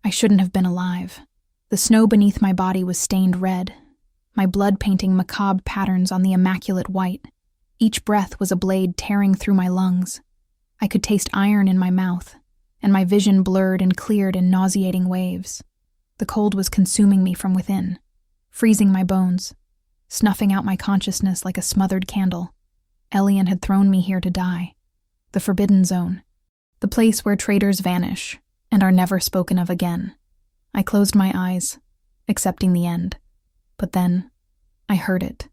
I shouldn't have been alive. The snow beneath my body was stained red, my blood painting macabre patterns on the immaculate white. Each breath was a blade tearing through my lungs. I could taste iron in my mouth, and my vision blurred and cleared in nauseating waves. The cold was consuming me from within, freezing my bones, snuffing out my consciousness like a smothered candle. Ellian had thrown me here to die. The Forbidden Zone, the place where traitors vanish and are never spoken of again. I closed my eyes, accepting the end. But then, I heard it.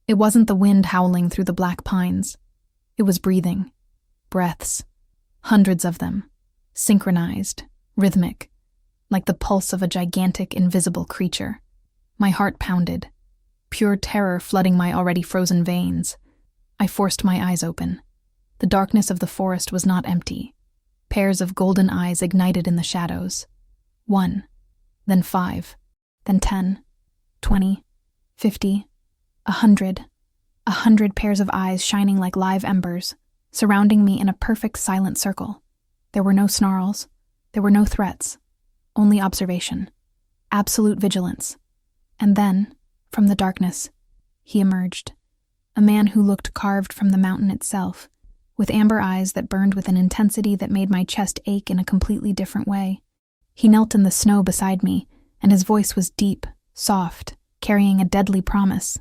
It wasn't the wind howling through the black pines. It was breathing. Breaths. Hundreds of them. Synchronized. Rhythmic. Like the pulse of a gigantic, invisible creature. My heart pounded. Pure terror flooding my already frozen veins. I forced my eyes open. The darkness of the forest was not empty. Pairs of golden eyes ignited in the shadows. 1, then 5, then 10, 20, 50, 100. 100 pairs of eyes shining like live embers, surrounding me in a perfect silent circle. There were no snarls. There were no threats. Only observation. Absolute vigilance. And then, from the darkness, he emerged. A man who looked carved from the mountain itself, with amber eyes that burned with an intensity that made my chest ache in a completely different way. He knelt in the snow beside me, and his voice was deep, soft, carrying a deadly promise.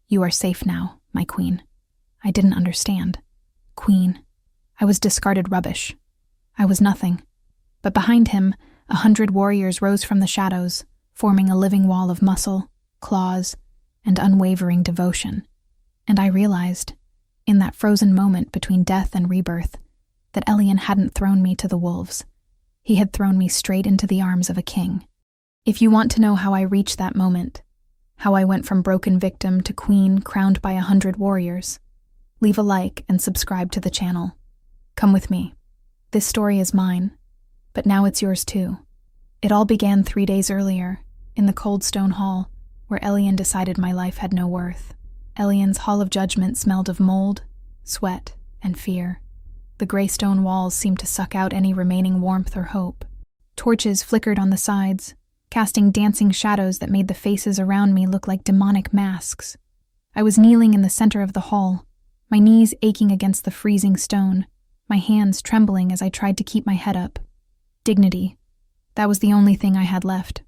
You are safe now, my queen. I didn't understand. Queen. I was discarded rubbish. I was nothing. But behind him, 100 warriors rose from the shadows, forming a living wall of muscle, claws, and unwavering devotion. And I realized, in that frozen moment between death and rebirth, that Ellian hadn't thrown me to the wolves. He had thrown me straight into the arms of a king. If you want to know how I reached that moment, how I went from broken victim to queen crowned by 100 warriors, leave a like and subscribe to the channel. Come with me. This story is mine, but now it's yours too. It all began 3 days earlier, in the cold stone hall, where Ellian decided my life had no worth. Ellian's hall of judgment smelled of mold, sweat, and fear. The gray stone walls seemed to suck out any remaining warmth or hope. Torches flickered on the sides, casting dancing shadows that made the faces around me look like demonic masks. I was kneeling in the center of the hall, my knees aching against the freezing stone, my hands trembling as I tried to keep my head up. Dignity. That was the only thing I had left.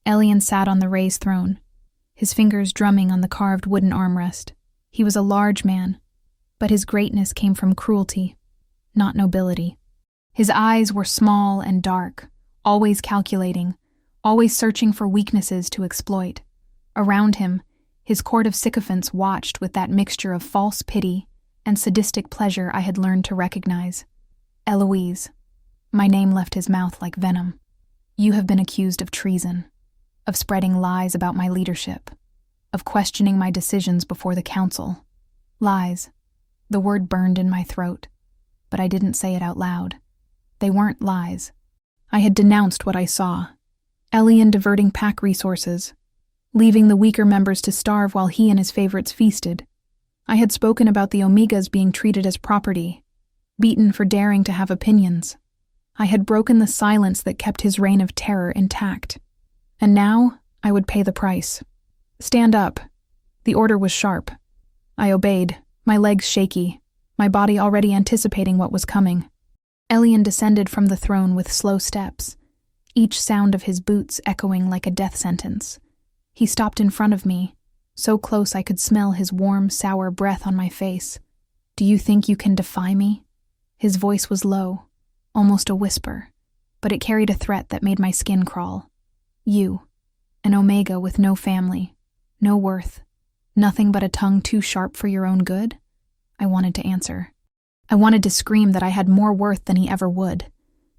Ellian sat on the raised throne, his fingers drumming on the carved wooden armrest. He was a large man, but his greatness came from cruelty, not nobility. His eyes were small and dark, always calculating, always searching for weaknesses to exploit. Around him, his court of sycophants watched with that mixture of false pity and sadistic pleasure I had learned to recognize. Eloise. My name left his mouth like venom. You have been accused of treason, of spreading lies about my leadership, of questioning my decisions before the council. Lies. The word burned in my throat, but I didn't say it out loud. They weren't lies. I had denounced what I saw. Ellian diverting pack resources, leaving the weaker members to starve while he and his favorites feasted. I had spoken about the Omegas being treated as property, beaten for daring to have opinions. I had broken the silence that kept his reign of terror intact. And now, I would pay the price. Stand up. The order was sharp. I obeyed, my legs shaky, my body already anticipating what was coming. Ellian descended from the throne with slow steps, each sound of his boots echoing like a death sentence. He stopped in front of me, so close I could smell his warm, sour breath on my face. Do you think you can defy me? His voice was low, almost a whisper, but it carried a threat that made my skin crawl. You, an Omega with no family, no worth, nothing but a tongue too sharp for your own good? I wanted to answer. I wanted to scream that I had more worth than he ever would,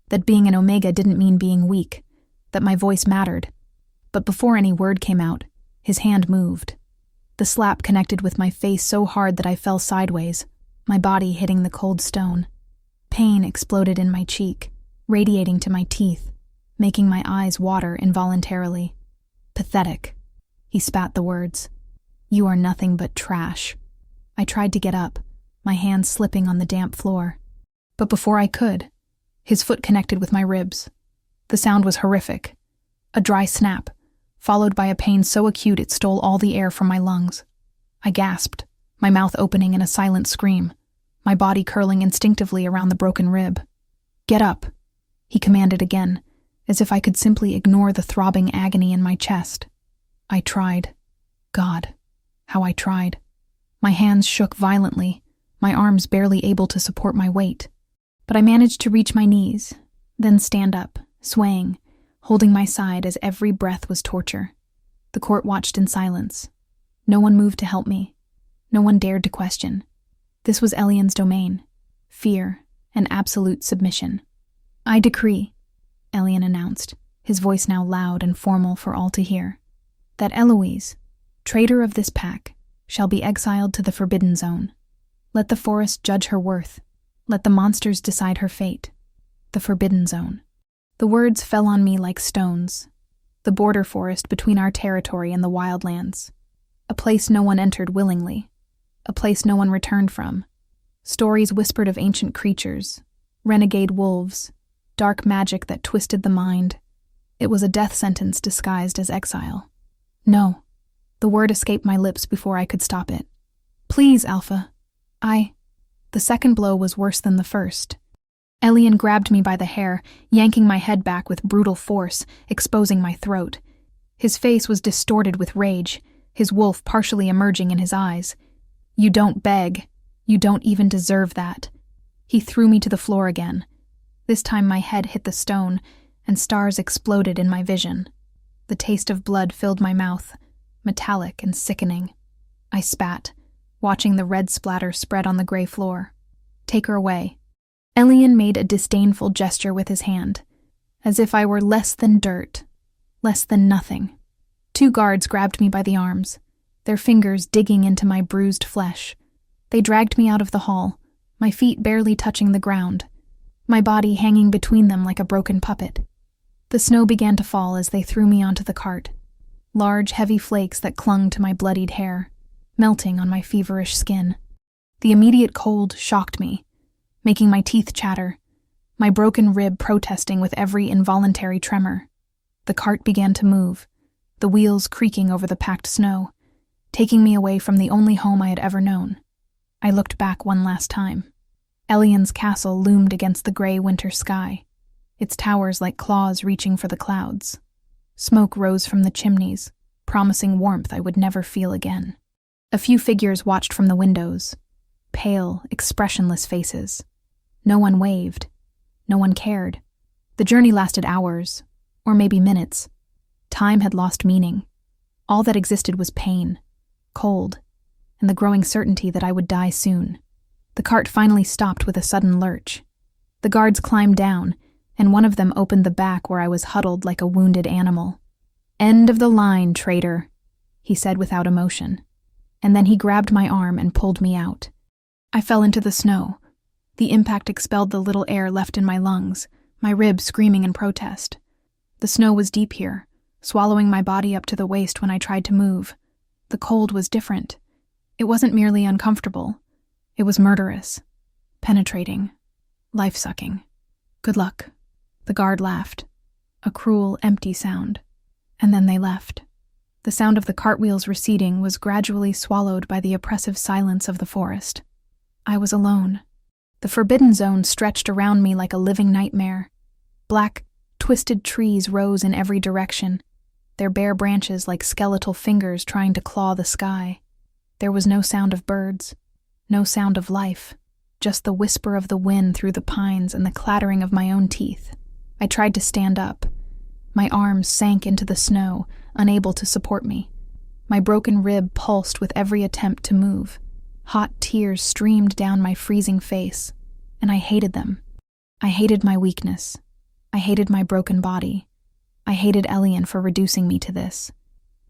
that being an Omega didn't mean being weak, that my voice mattered. But before any word came out, his hand moved. The slap connected with my face so hard that I fell sideways, my body hitting the cold stone. Pain exploded in my cheek, radiating to my teeth, making my eyes water involuntarily. Pathetic. He spat the words. You are nothing but trash. I tried to get up, my hands slipping on the damp floor. But before I could, his foot connected with my ribs. The sound was horrific. A dry snap, followed by a pain so acute it stole all the air from my lungs. I gasped, my mouth opening in a silent scream, my body curling instinctively around the broken rib. "Get up," he commanded again, as if I could simply ignore the throbbing agony in my chest. I tried. God, how I tried. My hands shook violently, my arms barely able to support my weight. But I managed to reach my knees, then stand up, swaying, holding my side as every breath was torture. The court watched in silence. No one moved to help me. No one dared to question. This was Elian's domain. Fear and absolute submission. "I decree," Elian announced, his voice now loud and formal for all to hear, "that Eloise, traitor of this pack, shall be exiled to the Forbidden Zone. Let the forest judge her worth. Let the monsters decide her fate. The Forbidden Zone." The words fell on me like stones. The border forest between our territory and the wildlands. A place no one entered willingly. A place no one returned from. Stories whispered of ancient creatures, renegade wolves, dark magic that twisted the mind. It was a death sentence disguised as exile. "No." The word escaped my lips before I could stop it. "Please, Alpha. The second blow was worse than the first. Elian grabbed me by the hair, yanking my head back with brutal force, exposing my throat. His face was distorted with rage, his wolf partially emerging in his eyes. "You don't beg. You don't even deserve that." He threw me to the floor again. This time my head hit the stone, and stars exploded in my vision. The taste of blood filled my mouth, metallic and sickening. I spat, watching the red splatter spread on the gray floor. "Take her away." Elian made a disdainful gesture with his hand, as if I were less than dirt, less than nothing. 2 guards grabbed me by the arms, their fingers digging into my bruised flesh. They dragged me out of the hall, my feet barely touching the ground, my body hanging between them like a broken puppet. The snow began to fall as they threw me onto the cart, large, heavy flakes that clung to my bloodied hair, melting on my feverish skin. The immediate cold shocked me, making my teeth chatter, my broken rib protesting with every involuntary tremor. The cart began to move, the wheels creaking over the packed snow, taking me away from the only home I had ever known. I looked back one last time. Elian's castle loomed against the gray winter sky, its towers like claws reaching for the clouds. Smoke rose from the chimneys, promising warmth I would never feel again. A few figures watched from the windows, pale, expressionless faces. No one waved. No one cared. The journey lasted hours, or maybe minutes. Time had lost meaning. All that existed was pain, cold, and the growing certainty that I would die soon. The cart finally stopped with a sudden lurch. The guards climbed down, and one of them opened the back where I was huddled like a wounded animal. "End of the line, traitor," he said without emotion. And then he grabbed my arm and pulled me out. I fell into the snow. The impact expelled the little air left in my lungs, my ribs screaming in protest. The snow was deep here, swallowing my body up to the waist when I tried to move. The cold was different. It wasn't merely uncomfortable. It was murderous, penetrating, life-sucking. "Good luck." The guard laughed, a cruel, empty sound. And then they left. The sound of the cartwheels receding was gradually swallowed by the oppressive silence of the forest. I was alone. The Forbidden Zone stretched around me like a living nightmare. Black, twisted trees rose in every direction, their bare branches like skeletal fingers trying to claw the sky. There was no sound of birds, no sound of life, just the whisper of the wind through the pines and the clattering of my own teeth. I tried to stand up. My arms sank into the snow, unable to support me. My broken rib pulsed with every attempt to move. Hot tears streamed down my freezing face, and I hated them. I hated my weakness. I hated my broken body. I hated Elian for reducing me to this.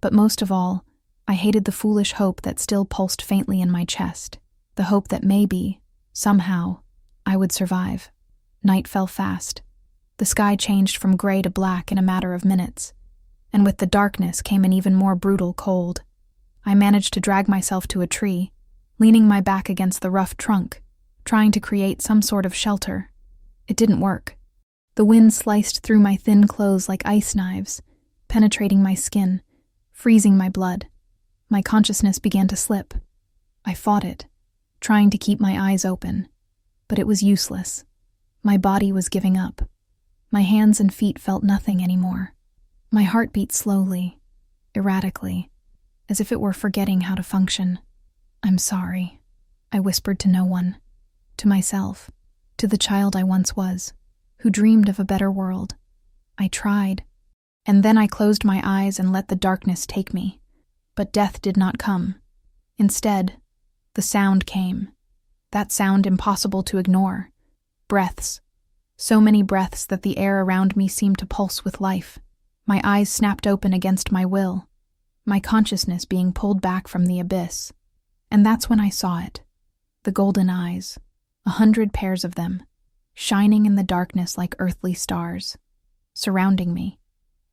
But most of all, I hated the foolish hope that still pulsed faintly in my chest, the hope that maybe, somehow, I would survive. Night fell fast. The sky changed from gray to black in a matter of minutes, and with the darkness came an even more brutal cold. I managed to drag myself to a tree, leaning my back against the rough trunk, trying to create some sort of shelter. It didn't work. The wind sliced through my thin clothes like ice knives, penetrating my skin, freezing my blood. My consciousness began to slip. I fought it, trying to keep my eyes open, but it was useless. My body was giving up. My hands and feet felt nothing anymore. My heart beat slowly, erratically, as if it were forgetting how to function. "I'm sorry," I whispered to no one, to myself, to the child I once was, who dreamed of a better world. I tried, and then I closed my eyes and let the darkness take me. But death did not come. Instead, the sound came. That sound impossible to ignore. Breaths. So many breaths that the air around me seemed to pulse with life. My eyes snapped open against my will, my consciousness being pulled back from the abyss. And that's when I saw it. The golden eyes, 100 pairs of them, shining in the darkness like earthly stars, surrounding me,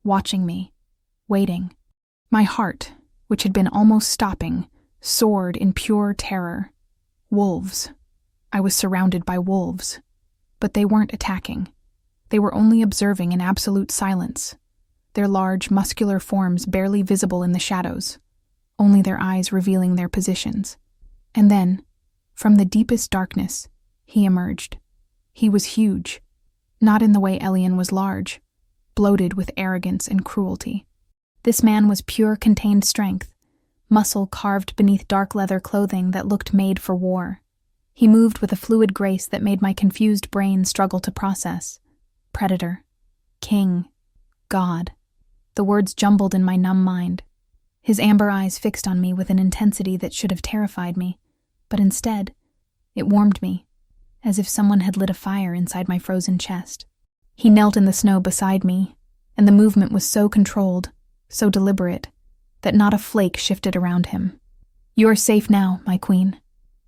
watching me, waiting. My heart, which had been almost stopping, soared in pure terror. Wolves. I was surrounded by wolves. But they weren't attacking. They were only observing in absolute silence, their large, muscular forms barely visible in the shadows, only their eyes revealing their positions. And then, from the deepest darkness, he emerged. He was huge, not in the way Elian was large, bloated with arrogance and cruelty. This man was pure contained strength, muscle carved beneath dark leather clothing that looked made for war. He moved with a fluid grace that made my confused brain struggle to process. Predator. King. God. The words jumbled in my numb mind. His amber eyes fixed on me with an intensity that should have terrified me, but instead, it warmed me, as if someone had lit a fire inside my frozen chest. He knelt in the snow beside me, and the movement was so controlled, so deliberate, that not a flake shifted around him. "You are safe now, my queen."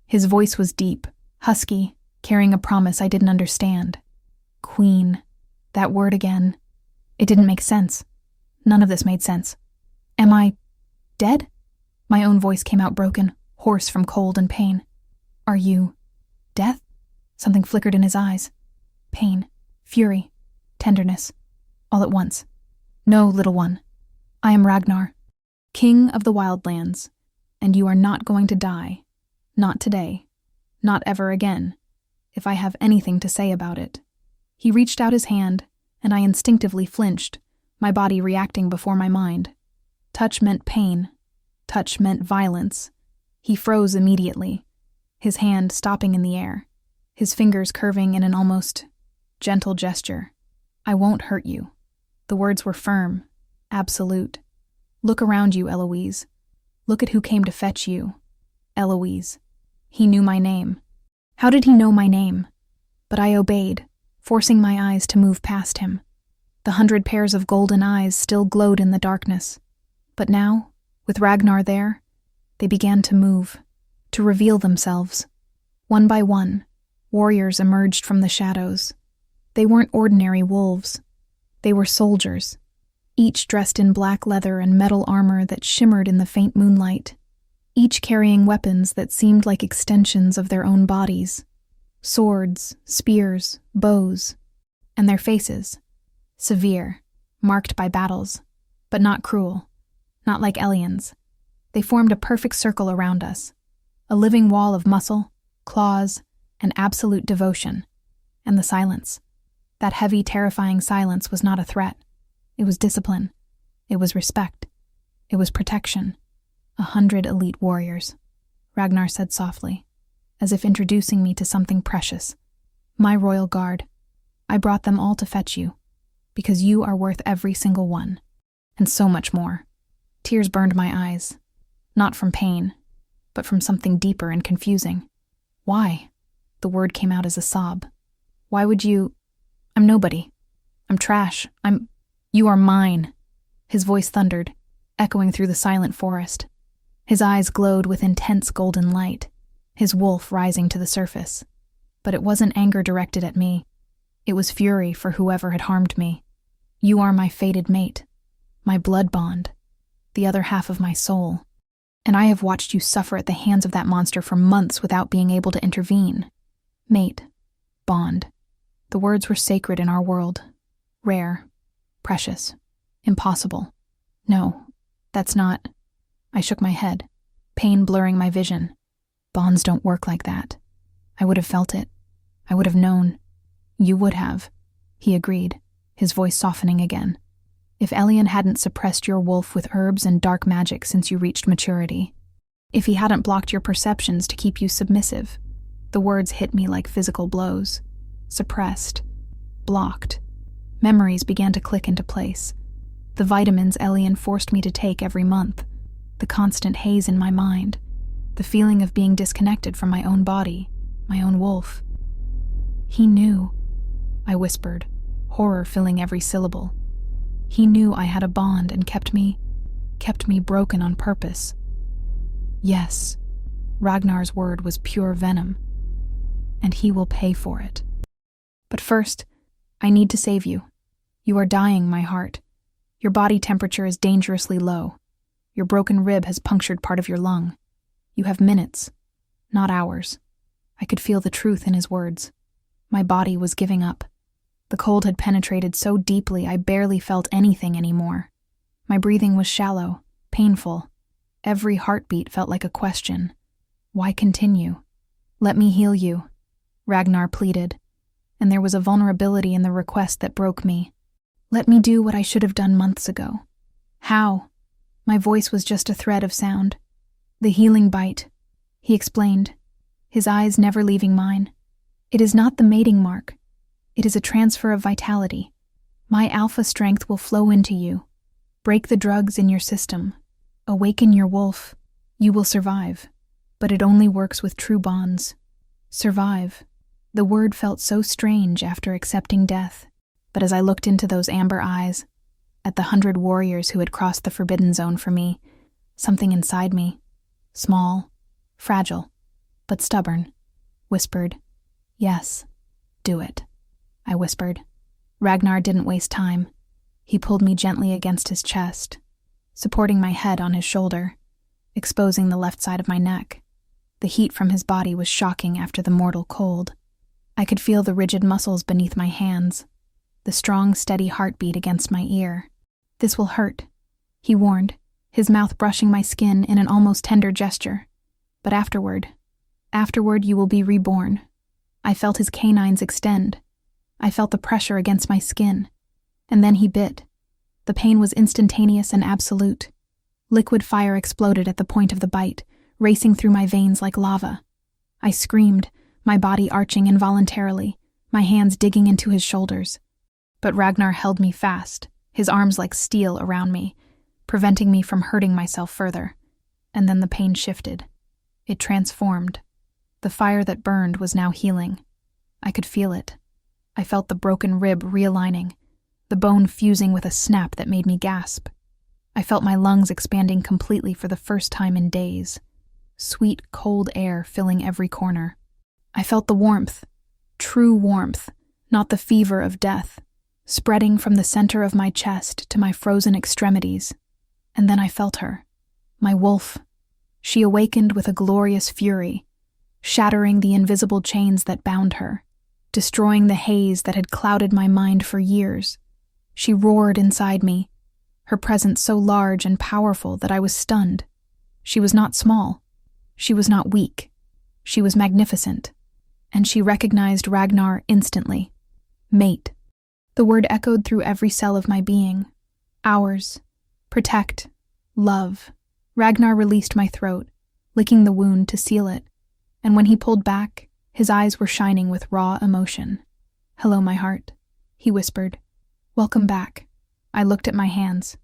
His voice was deep, husky, carrying a promise I didn't understand. Queen. That word again. It didn't make sense. None of this made sense. "Am I dead?" My own voice came out broken, hoarse from cold and pain. "Are you death?" Something flickered in his eyes. Pain, fury, tenderness, all at once. "No, little one. I am Ragnar, king of the wildlands, and you are not going to die. Not today. Not ever again, if I have anything to say about it." He reached out his hand, and I instinctively flinched, my body reacting before my mind. Touch meant pain. Touch meant violence. He froze immediately, his hand stopping in the air, his fingers curving in an almost gentle gesture. "I won't hurt you." The words were firm, absolute. "Look around you, Eloise. Look at who came to fetch you. Eloise." He knew my name. How did he know my name? But I obeyed, forcing my eyes to move past him. The 100 pairs of golden eyes still glowed in the darkness. But now, with Ragnar there, they began to move, to reveal themselves. One by one, warriors emerged from the shadows. They weren't ordinary wolves. They were soldiers, each dressed in black leather and metal armor that shimmered in the faint moonlight, each carrying weapons that seemed like extensions of their own bodies. Swords, spears, bows, and their faces, severe, marked by battles, but not cruel, not like Elian's. They formed a perfect circle around us, a living wall of muscle, claws, and absolute devotion. And the silence. That heavy, terrifying silence was not a threat. It was discipline. It was respect. It was protection. 100 elite warriors, Ragnar said softly, as if introducing me to something precious. "My royal guard. I brought them all to fetch you, because you are worth every single one, and so much more." Tears burned my eyes, not from pain, but from something deeper and confusing. "Why?" The word came out as a sob. "Why would you? I'm nobody. I'm trash. You are mine." His voice thundered, echoing through the silent forest. His eyes glowed with intense golden light, his wolf rising to the surface. But it wasn't anger directed at me. It was fury for whoever had harmed me. "You are my fated mate, my blood bond, the other half of my soul. And I have watched you suffer at the hands of that monster for months without being able to intervene. Mate, bond, The words were sacred in our world. Rare. Precious. Impossible. No, that's not. I shook my head, pain blurring my vision. Bonds don't work like that. I would have felt it. I would have known. You would have, he agreed, his voice softening again. If Ellion hadn't suppressed your wolf with herbs and dark magic since you reached maturity. If he hadn't blocked your perceptions to keep you submissive. The words hit me like physical blows. Suppressed. Blocked. Memories began to click into place. The vitamins Ellion forced me to take every month. The constant haze in my mind. The feeling of being disconnected from my own body, my own wolf. He knew, I whispered, horror filling every syllable. He knew I had a bond and kept me broken on purpose. Yes, Ragnar's word was pure venom. And he will pay for it. But first, I need to save you. You are dying, my heart. Your body temperature is dangerously low. Your broken rib has punctured part of your lung. You have minutes, not hours. I could feel the truth in his words. My body was giving up. The cold had penetrated so deeply I barely felt anything anymore. My breathing was shallow, painful. Every heartbeat felt like a question. Why continue? Let me heal you, Ragnar pleaded, and there was a vulnerability in the request that broke me. Let me do what I should have done months ago. How? My voice was just a thread of sound. The healing bite, he explained, his eyes never leaving mine. It is not the mating mark. It is a transfer of vitality. My alpha strength will flow into you. Break the drugs in your system. Awaken your wolf. You will survive. But it only works with true bonds. Survive. The word felt so strange after accepting death. But as I looked into those amber eyes, at the 100 warriors who had crossed the forbidden zone for me, something inside me, small, fragile, but stubborn, whispered, "Yes, do it." I whispered. Ragnar didn't waste time. He pulled me gently against his chest, supporting my head on his shoulder, exposing the left side of my neck. The heat from his body was shocking after the mortal cold. I could feel the rigid muscles beneath my hands, the strong, steady heartbeat against my ear. "This will hurt," he warned, his mouth brushing my skin in an almost tender gesture. "But afterward you will be reborn." I felt his canines extend. I felt the pressure against my skin. And then he bit. The pain was instantaneous and absolute. Liquid fire exploded at the point of the bite, racing through my veins like lava. I screamed, my body arching involuntarily, my hands digging into his shoulders. But Ragnar held me fast, his arms like steel around me, preventing me from hurting myself further. And then the pain shifted. It transformed. The fire that burned was now healing. I could feel it. I felt the broken rib realigning, the bone fusing with a snap that made me gasp. I felt my lungs expanding completely for the first time in days. Sweet, cold air filling every corner. I felt the warmth, true warmth, not the fever of death, spreading from the center of my chest to my frozen extremities. And then I felt her, my wolf. She awakened with a glorious fury, shattering the invisible chains that bound her, destroying the haze that had clouded my mind for years. She roared inside me, her presence so large and powerful that I was stunned. She was not small. She was not weak. She was magnificent. And she recognized Ragnar instantly. Mate. The word echoed through every cell of my being. Ours. Protect. Love. Ragnar released my throat, licking the wound to seal it. And when he pulled back, his eyes were shining with raw emotion. "Hello, my heart," he whispered. "Welcome back." I looked at my hands.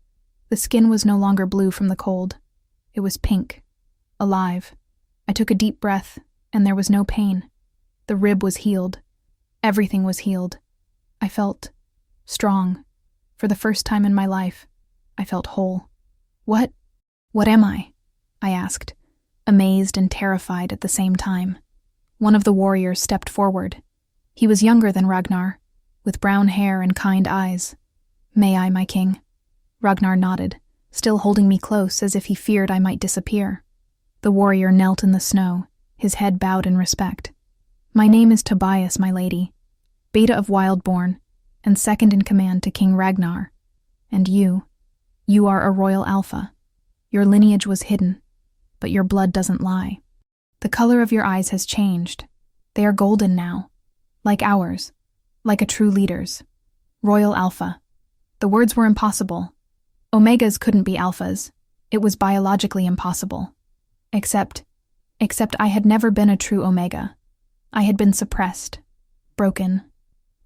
The skin was no longer blue from the cold. It was pink. Alive. I took a deep breath, and there was no pain. The rib was healed. Everything was healed. I felt strong. For the first time in my life, I felt whole. What am I?" I asked, amazed and terrified at the same time. One of the warriors stepped forward. He was younger than Ragnar, with brown hair and kind eyes. "May I, my king?" Ragnar nodded, still holding me close as if he feared I might disappear. The warrior knelt in the snow, his head bowed in respect. "My name is Tobias, my lady. Beta of Wildborn, and second in command to King Ragnar. And you are a royal alpha. Your lineage was hidden, but your blood doesn't lie. The color of your eyes has changed. They are golden now, like ours, like a true leader's. Royal Alpha. The words were impossible. Omegas couldn't be alphas. It was biologically impossible. Except I had never been a true Omega. I had been suppressed, broken,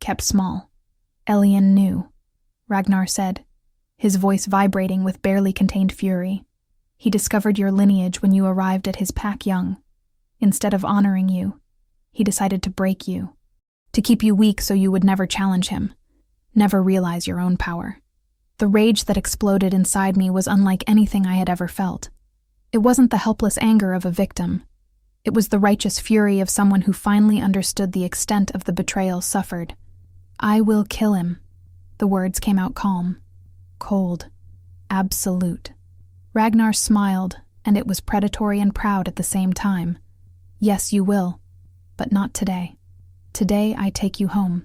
kept small. Elien knew, Ragnar said, his voice vibrating with barely contained fury. He discovered your lineage when you arrived at his pack young. Instead of honoring you, he decided to break you, to keep you weak so you would never challenge him, never realize your own power. The rage that exploded inside me was unlike anything I had ever felt. It wasn't the helpless anger of a victim. It was the righteous fury of someone who finally understood the extent of the betrayal suffered. I will kill him. The words came out calm, cold, absolute. Ragnar smiled, and it was predatory and proud at the same time. Yes, you will, but not today. Today I take you home,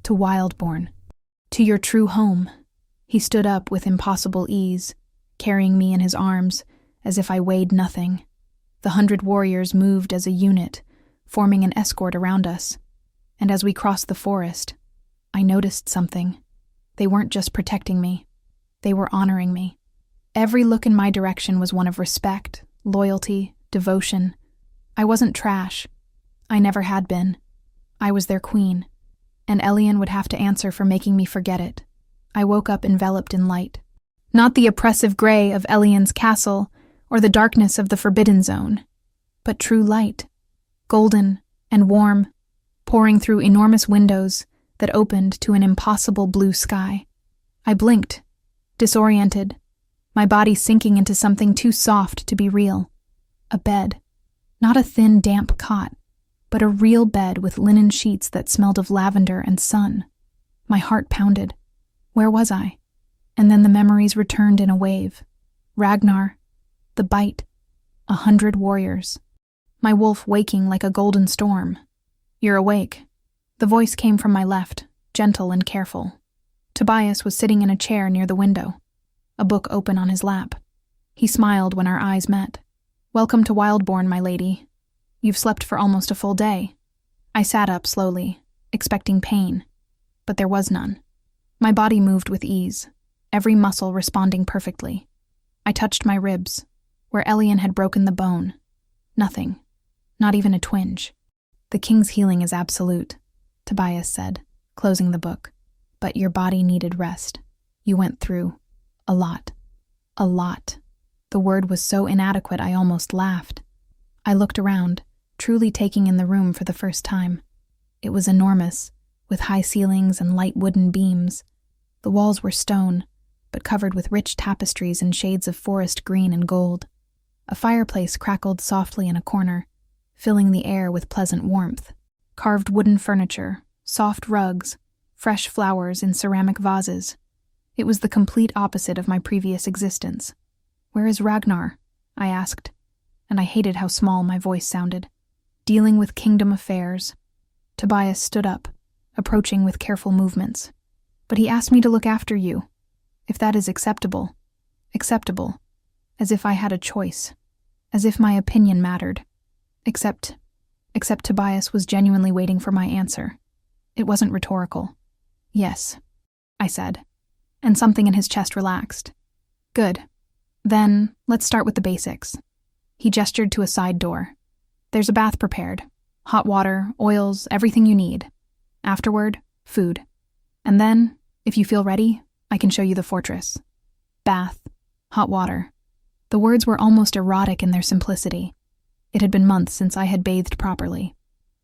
to Wildborn, to your true home. He stood up with impossible ease, carrying me in his arms, as if I weighed nothing. The 100 warriors moved as a unit, forming an escort around us. And as we crossed the forest, I noticed something. They weren't just protecting me. They were honoring me. Every look in my direction was one of respect, loyalty, devotion. I wasn't trash. I never had been. I was their queen, and Elien would have to answer for making me forget it. I woke up enveloped in light. Not the oppressive gray of Elien's castle or the darkness of the Forbidden Zone, but true light, golden and warm, pouring through enormous windows that opened to an impossible blue sky. I blinked, disoriented, my body sinking into something too soft to be real. A bed. Not a thin, damp cot, but a real bed with linen sheets that smelled of lavender and sun. My heart pounded. Where was I? And then the memories returned in a wave. Ragnar, the bite, 100 warriors. My wolf waking like a golden storm. You're awake. The voice came from my left, gentle and careful. Tobias was sitting in a chair near the window, a book open on his lap. He smiled when our eyes met. Welcome to Wildborn, my lady. You've slept for almost a full day. I sat up slowly, expecting pain, but there was none. My body moved with ease, every muscle responding perfectly. I touched my ribs, where Elien had broken the bone. Nothing, not even a twinge. The king's healing is absolute, Tobias said, closing the book. But your body needed rest. You went through a lot. A lot. The word was so inadequate I almost laughed. I looked around, truly taking in the room for the first time. It was enormous, with high ceilings and light wooden beams. The walls were stone, but covered with rich tapestries in shades of forest green and gold. A fireplace crackled softly in a corner, filling the air with pleasant warmth. Carved wooden furniture, soft rugs, fresh flowers in ceramic vases. It was the complete opposite of my previous existence. Where is Ragnar? I asked, and I hated how small my voice sounded. Dealing with kingdom affairs. Tobias stood up, approaching with careful movements. But he asked me to look after you, if that is acceptable. Acceptable. As if I had a choice. As if my opinion mattered. Except Tobias was genuinely waiting for my answer. It wasn't rhetorical. Yes, I said, and something in his chest relaxed. Good. Then, let's start with the basics. He gestured to a side door. There's a bath prepared. Hot water, oils, everything you need. Afterward, food. And then, if you feel ready, I can show you the fortress. Bath. Hot water. The words were almost erotic in their simplicity. It had been months since I had bathed properly.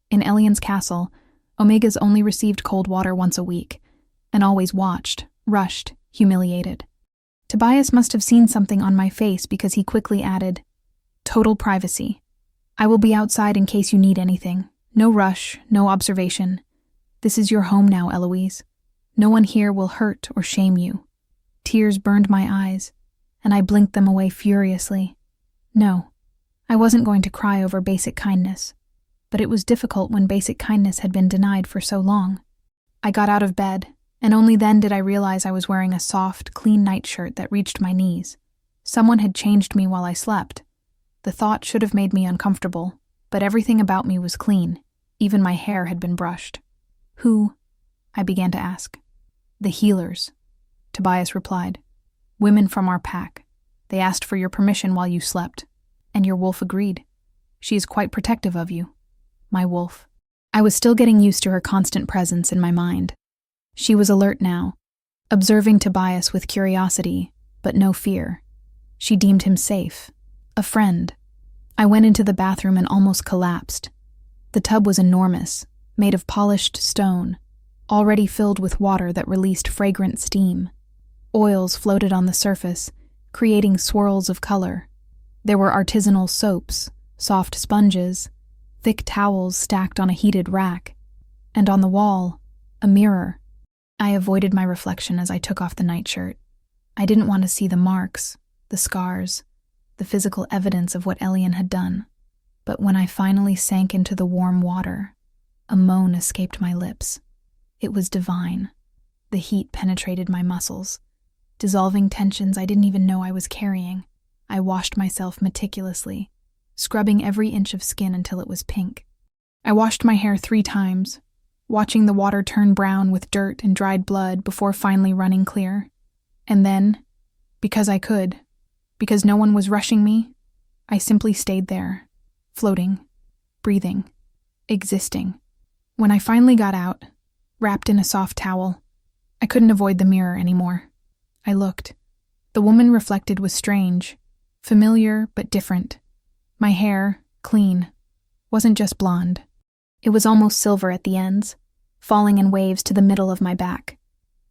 In Elien's castle, Omegas only received cold water once a week, and always watched, rushed, humiliated. Tobias must have seen something on my face because he quickly added, "Total privacy. I will be outside in case you need anything. No rush, no observation. This is your home now, Eloise. No one here will hurt or shame you." Tears burned my eyes, and I blinked them away furiously. No, I wasn't going to cry over basic kindness, but it was difficult when basic kindness had been denied for so long. I got out of bed, and only then did I realize I was wearing a soft, clean nightshirt that reached my knees. Someone had changed me while I slept. The thought should have made me uncomfortable, but everything about me was clean. Even my hair had been brushed. Who? I began to ask. The healers, Tobias replied. Women from our pack. They asked for your permission while you slept, and your wolf agreed. She is quite protective of you. My wolf. I was still getting used to her constant presence in my mind. She was alert now, observing Tobias with curiosity, but no fear. She deemed him safe, a friend. I went into the bathroom and almost collapsed. The tub was enormous, made of polished stone, already filled with water that released fragrant steam. Oils floated on the surface, creating swirls of color. There were artisanal soaps, soft sponges, thick towels stacked on a heated rack, and on the wall, a mirror. I avoided my reflection as I took off the nightshirt. I didn't want to see the marks, the scars, the physical evidence of what Elian had done. But when I finally sank into the warm water, a moan escaped my lips. It was divine. The heat penetrated my muscles, dissolving tensions I didn't even know I was carrying. I washed myself meticulously, scrubbing every inch of skin until it was pink. I washed my hair 3 times, watching the water turn brown with dirt and dried blood before finally running clear. And then, because I could, because no one was rushing me, I simply stayed there, floating, breathing, existing. When I finally got out, wrapped in a soft towel, I couldn't avoid the mirror anymore. I looked. The woman reflected was strange, familiar but different. My hair, clean, wasn't just blonde. It was almost silver at the ends, falling in waves to the middle of my back.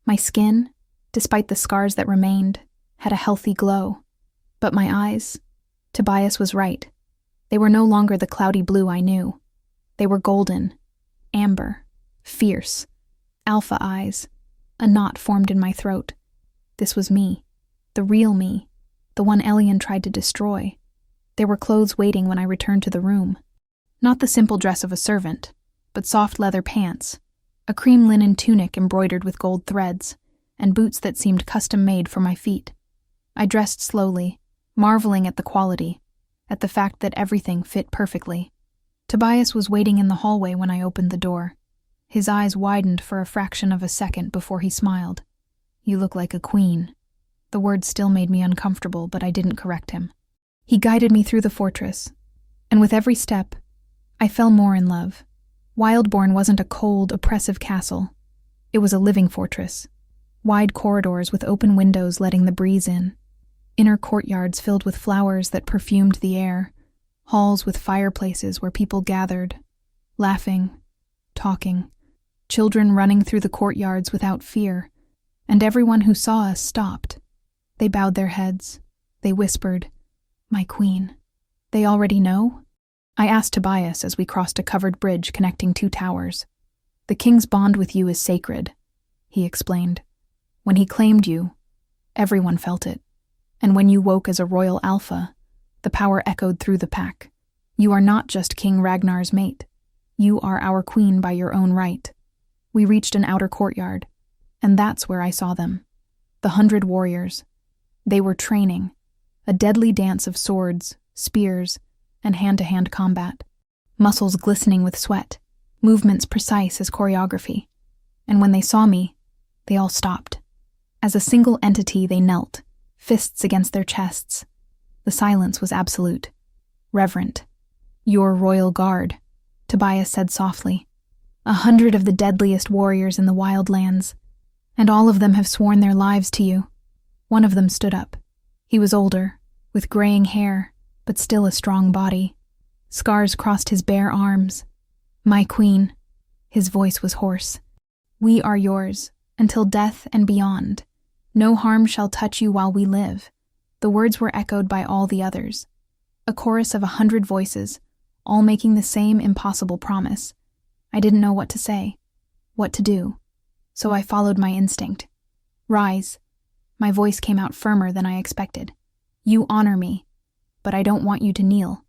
My skin, despite the scars that remained, had a healthy glow. But my eyes, Tobias was right. They were no longer the cloudy blue I knew. They were golden, amber, fierce, alpha eyes. A knot formed in my throat. This was me, the real me, the one Elian tried to destroy. There were clothes waiting when I returned to the room. Not the simple dress of a servant, but soft leather pants, a cream linen tunic embroidered with gold threads, and boots that seemed custom-made for my feet. I dressed slowly, marveling at the quality, at the fact that everything fit perfectly. Tobias was waiting in the hallway when I opened the door. His eyes widened for a fraction of a second before he smiled. You look like a queen. The words still made me uncomfortable, but I didn't correct him. He guided me through the fortress, and with every step, I fell more in love. Wildborn wasn't a cold, oppressive castle. It was a living fortress. Wide corridors with open windows letting the breeze in. Inner courtyards filled with flowers that perfumed the air. Halls with fireplaces where people gathered, laughing, talking. Children running through the courtyards without fear. And everyone who saw us stopped. They bowed their heads. They whispered, "My queen." They already know? I asked Tobias as we crossed a covered bridge connecting 2 towers. The king's bond with you is sacred, he explained. When he claimed you, everyone felt it. And when you woke as a royal alpha, the power echoed through the pack. You are not just King Ragnar's mate. You are our queen by your own right. We reached an outer courtyard, and that's where I saw them. The 100 warriors. They were training, a deadly dance of swords, spears, and hand-to-hand combat. Muscles glistening with sweat, movements precise as choreography. And when they saw me, they all stopped. As a single entity, they knelt, fists against their chests. The silence was absolute, reverent. Your royal guard, Tobias said softly. 100 of the deadliest warriors in the wildlands, and all of them have sworn their lives to you. One of them stood up. He was older, with graying hair, but still a strong body. Scars crossed his bare arms. My queen, his voice was hoarse. We are yours, until death and beyond. No harm shall touch you while we live. The words were echoed by all the others. A chorus of 100 voices, all making the same impossible promise. I didn't know what to say, what to do, so I followed my instinct. Rise. My voice came out firmer than I expected. You honor me, but I don't want you to kneel.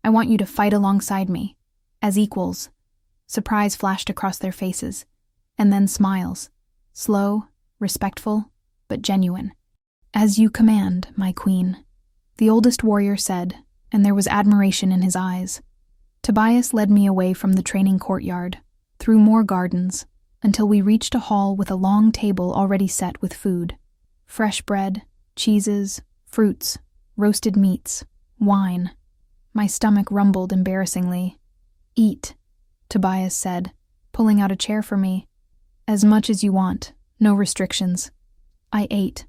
I want you to fight alongside me, as equals. Surprise flashed across their faces. and then smiles, slow, respectful, but genuine. "As you command, my queen," the oldest warrior said, and there was admiration in his eyes. Tobias led me away from the training courtyard, through more gardens, until we reached a hall with a long table already set with food. Fresh bread, cheeses, fruits, roasted meats, wine. My stomach rumbled embarrassingly. "Eat," Tobias said, pulling out a chair for me. "As much as you want, no restrictions." I ate,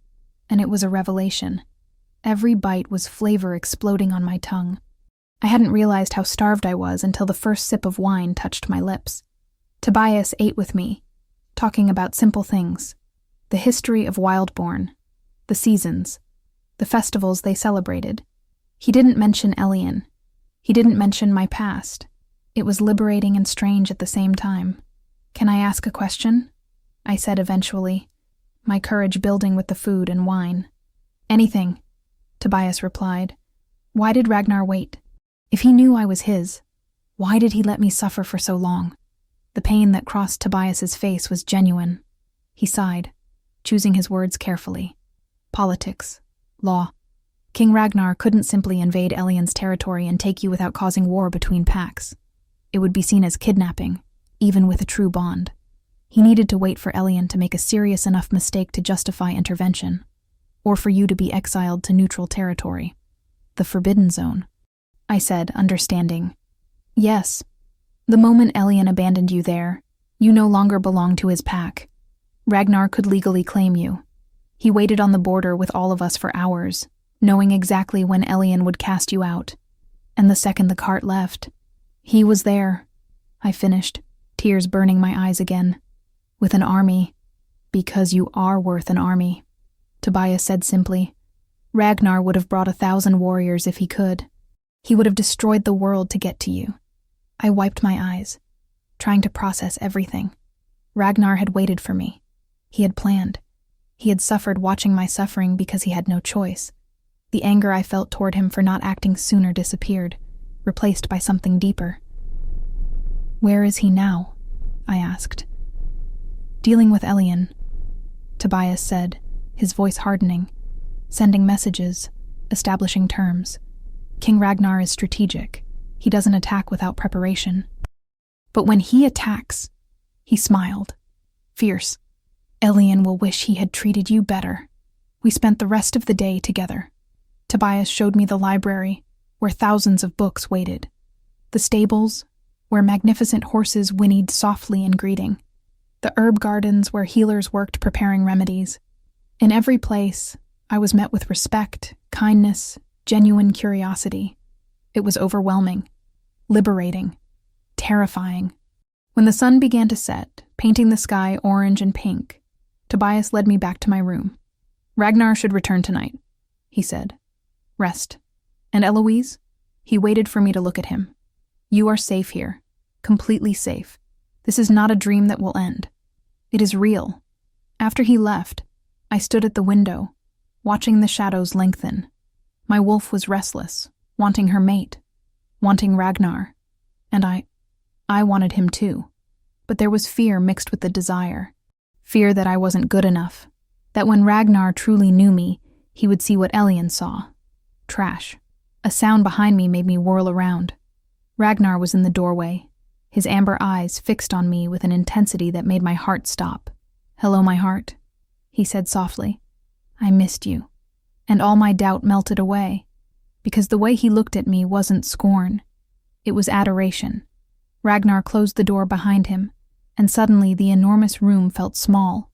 and it was a revelation. Every bite was flavor exploding on my tongue. I hadn't realized how starved I was until the first sip of wine touched my lips. Tobias ate with me, talking about simple things: the history of Wildborn, the seasons, the festivals they celebrated. He didn't mention Elian. He didn't mention my past. It was liberating and strange at the same time. "Can I ask a question?" I said eventually, my courage building with the food and wine. "Anything," Tobias replied. "Why did Ragnar wait? If he knew I was his, why did he let me suffer for so long?" The pain that crossed Tobias's face was genuine. He sighed, choosing his words carefully. "Politics. Law. King Ragnar couldn't simply invade Elian's territory and take you without causing war between packs. It would be seen as kidnapping, even with a true bond. He needed to wait for Elian to make a serious enough mistake to justify intervention, or for you to be exiled to neutral territory. The Forbidden Zone," I said, understanding. "Yes. The moment Elian abandoned you there, you no longer belonged to his pack. Ragnar could legally claim you. He waited on the border with all of us for hours, knowing exactly when Elian would cast you out. And the second the cart left, he was there," I finished, tears burning my eyes again. "With an army, because you are worth an army," Tobias said simply. "Ragnar would have brought 1,000 warriors if he could. He would have destroyed the world to get to you." I wiped my eyes, trying to process everything. Ragnar had waited for me. He had planned. He had suffered watching my suffering because he had no choice. The anger I felt toward him for not acting sooner disappeared, replaced by something deeper. "Where is he now?" I asked. "Dealing with Elian," Tobias said, his voice hardening, "sending messages, establishing terms. King Ragnar is strategic. He doesn't attack without preparation. But when he attacks," he smiled, fierce, "Elian will wish he had treated you better." We spent the rest of the day together. Tobias showed me the library, where thousands of books waited. The stables, where magnificent horses whinnied softly in greeting. The herb gardens where healers worked preparing remedies. In every place, I was met with respect, kindness, genuine curiosity. It was overwhelming, liberating, terrifying. When the sun began to set, painting the sky orange and pink, Tobias led me back to my room. "Ragnar should return tonight," he said. "Rest. And Eloise?" He waited for me to look at him. "You are safe here, completely safe. This is not a dream that will end. It is real." After he left, I stood at the window, watching the shadows lengthen. My wolf was restless, wanting her mate, wanting Ragnar. And I wanted him too. But there was fear mixed with the desire. Fear that I wasn't good enough. That when Ragnar truly knew me, he would see what Elian saw. Trash. A sound behind me made me whirl around. Ragnar was in the doorway, his amber eyes fixed on me with an intensity that made my heart stop. "Hello, my heart," he said softly. "I missed you." And all my doubt melted away, because the way he looked at me wasn't scorn. It was adoration. Ragnar closed the door behind him, and suddenly the enormous room felt small,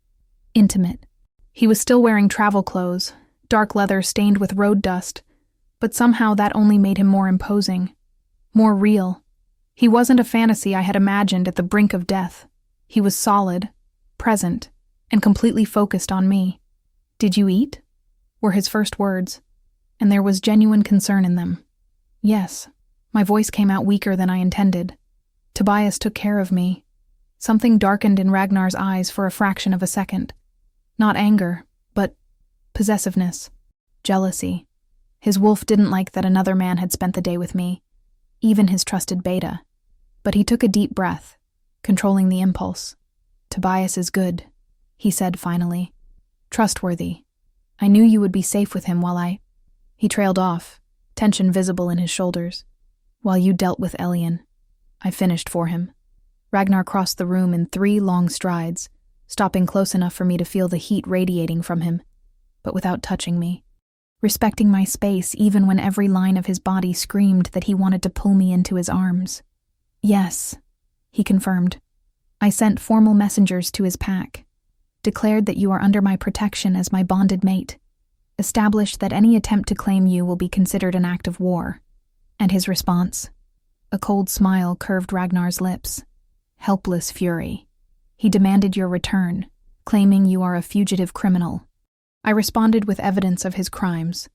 intimate. He was still wearing travel clothes, dark leather stained with road dust, but somehow that only made him more imposing, more real. He wasn't a fantasy I had imagined at the brink of death. He was solid, present, and completely focused on me. "Did you eat?" were his first words, and there was genuine concern in them. "Yes." My voice came out weaker than I intended. Tobias took care of me. Something darkened in Ragnar's eyes for a fraction of a second. Not anger, but possessiveness, jealousy. His wolf didn't like that another man had spent the day with me, even his trusted Beta. But he took a deep breath, controlling the impulse. Tobias is good, he said finally. Trustworthy. I knew you would be safe with him while I... He trailed off, tension visible in his shoulders. While you dealt with Elien, I finished for him. Ragnar crossed the room in 3 long strides, stopping close enough for me to feel the heat radiating from him, but without touching me. Respecting my space even when every line of his body screamed that he wanted to pull me into his arms. Yes, he confirmed. I sent formal messengers to his pack, declared that you are under my protection as my bonded mate, established that any attempt to claim you will be considered an act of war. And his response? A cold smile curved Ragnar's lips. Helpless fury. He demanded your return, claiming you are a fugitive criminal. I responded with evidence of his crimes: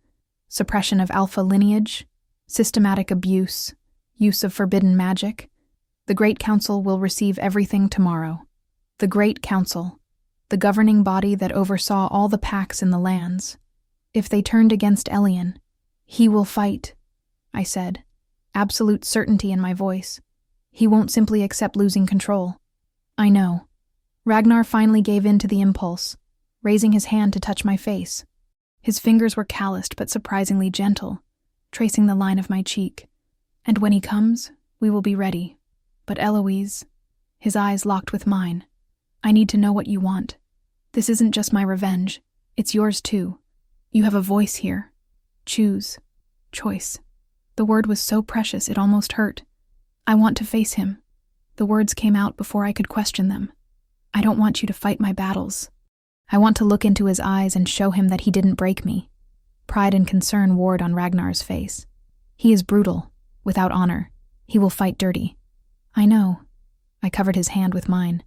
suppression of alpha lineage, systematic abuse, use of forbidden magic. The Great Council will receive everything tomorrow. The Great Council, the governing body that oversaw all the pacts in the lands. If they turned against Elien, he will fight, I said, absolute certainty in my voice. He won't simply accept losing control. I know. Ragnar finally gave in to the impulse, raising his hand to touch my face. His fingers were calloused but surprisingly gentle, tracing the line of my cheek. And when he comes, we will be ready. But Eloise, his eyes locked with mine. I need to know what you want. This isn't just my revenge. It's yours too. You have a voice here. Choose. Choice. The word was so precious it almost hurt. I want to face him. The words came out before I could question them. I don't want you to fight my battles. I want to look into his eyes and show him that he didn't break me. Pride and concern warred on Ragnar's face. He is brutal, without honor. He will fight dirty. I know. I covered his hand with mine.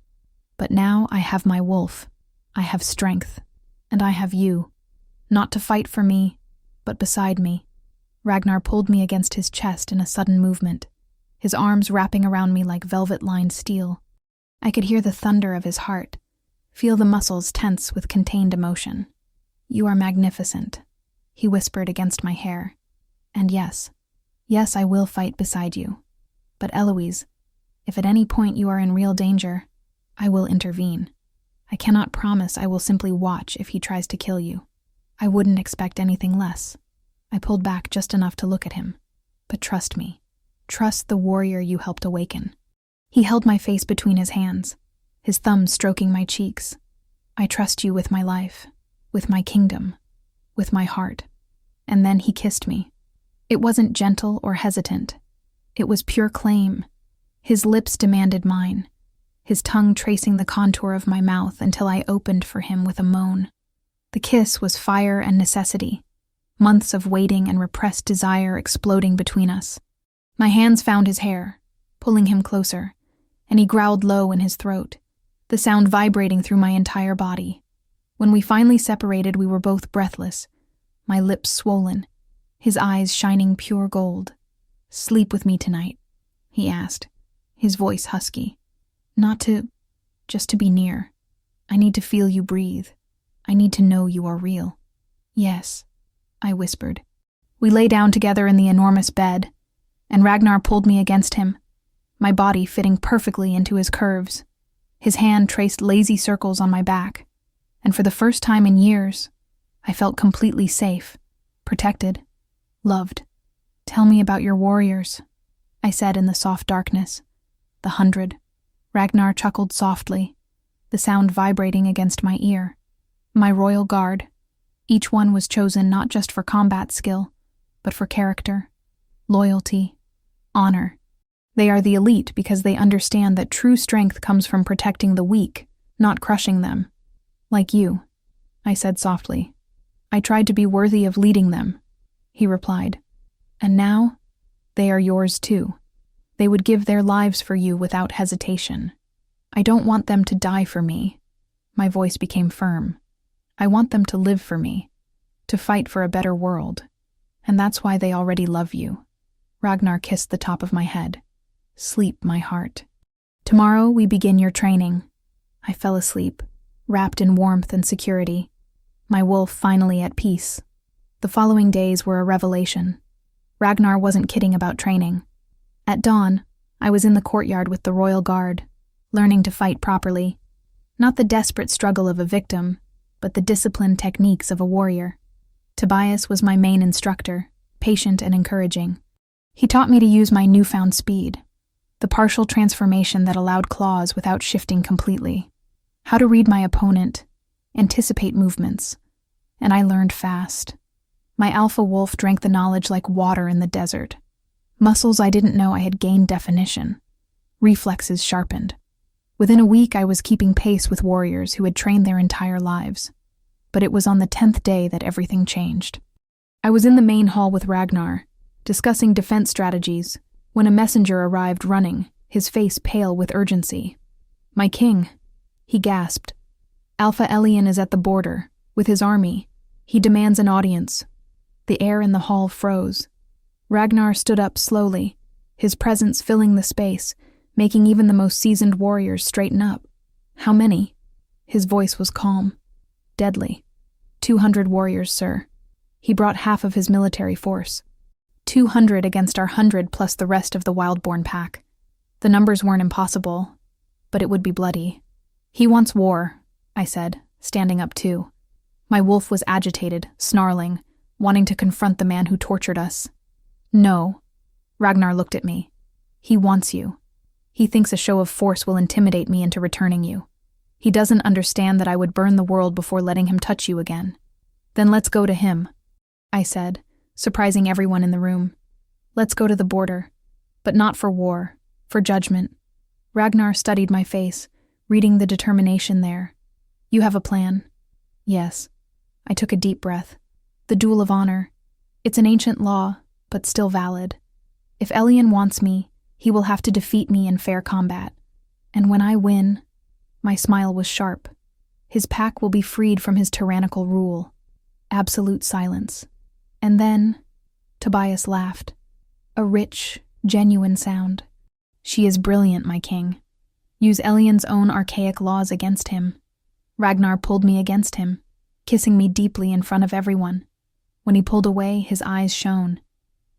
But now I have my wolf. I have strength. And I have you. Not to fight for me, but beside me. Ragnar pulled me against his chest in a sudden movement, his arms wrapping around me like velvet-lined steel. I could hear the thunder of his heart, feel the muscles tense with contained emotion. You are magnificent, he whispered against my hair. And yes, I will fight beside you. But Eloise, if at any point you are in real danger, I will intervene. I cannot promise I will simply watch if he tries to kill you. I wouldn't expect anything less. I pulled back just enough to look at him. But trust me. Trust the warrior you helped awaken. He held my face between his hands, his thumbs stroking my cheeks. I trust you with my life, with my kingdom, with my heart. And then he kissed me. It wasn't gentle or hesitant. It was pure claim. His lips demanded mine, his tongue tracing the contour of my mouth until I opened for him with a moan. The kiss was fire and necessity, months of waiting and repressed desire exploding between us. My hands found his hair, pulling him closer, and he growled low in his throat, the sound vibrating through my entire body. When we finally separated, we were both breathless, my lips swollen, his eyes shining pure gold. Sleep with me tonight, he asked, his voice husky. Just to be near. I need to feel you breathe. I need to know you are real. Yes, I whispered. We lay down together in the enormous bed, and Ragnar pulled me against him, my body fitting perfectly into his curves. His hand traced lazy circles on my back, and for the first time in years, I felt completely safe, protected, loved. Tell me about your warriors, I said in the soft darkness. 100. Ragnar chuckled softly, the sound vibrating against my ear. My royal guard. Each one was chosen not just for combat skill, but for character, loyalty, honor. They are the elite because they understand that true strength comes from protecting the weak, not crushing them. Like you, I said softly. I tried to be worthy of leading them, he replied. And now, they are yours too. They would give their lives for you without hesitation. I don't want them to die for me. My voice became firm. I want them to live for me, to fight for a better world. And that's why they already love you. Ragnar kissed the top of my head. Sleep, my heart. Tomorrow we begin your training. I fell asleep, wrapped in warmth and security. My wolf finally at peace. The following days were a revelation. Ragnar wasn't kidding about training. At dawn, I was in the courtyard with the royal guard, learning to fight properly. Not the desperate struggle of a victim, but the disciplined techniques of a warrior. Tobias was my main instructor, patient and encouraging. He taught me to use my newfound speed, the partial transformation that allowed claws without shifting completely, how to read my opponent, anticipate movements, and I learned fast. My alpha wolf drank the knowledge like water in the desert. Muscles I didn't know I had gained definition. Reflexes sharpened. Within a week, I was keeping pace with warriors who had trained their entire lives. But it was on the 10th day that everything changed. I was in the main hall with Ragnar, discussing defense strategies, when a messenger arrived running, his face pale with urgency. "My king," he gasped. "Alpha Elien is at the border, with his army. He demands an audience." The air in the hall froze. Ragnar stood up slowly, his presence filling the space, making even the most seasoned warriors straighten up. "How many?" His voice was calm. "Deadly. 200 warriors, sir." He brought half of his military force. 200 against our 100 plus the rest of the Wildborn pack. The numbers weren't impossible, but it would be bloody. "He wants war," I said, standing up too. My wolf was agitated, snarling, wanting to confront the man who tortured us. "No." Ragnar looked at me. "He wants you. He thinks a show of force will intimidate me into returning you. He doesn't understand that I would burn the world before letting him touch you again." "Then let's go to him," I said, surprising everyone in the room. "Let's go to the border. But not for war, for judgment." Ragnar studied my face, reading the determination there. "You have a plan?" "Yes." I took a deep breath. "The duel of honor. It's an ancient law, but still valid. If Elien wants me, he will have to defeat me in fair combat. And when I win," my smile was sharp, "his pack will be freed from his tyrannical rule." Absolute silence. And then, Tobias laughed. A rich, genuine sound. "She is brilliant, my king. Use Elien's own archaic laws against him." Ragnar pulled me against him, kissing me deeply in front of everyone. When he pulled away, his eyes shone.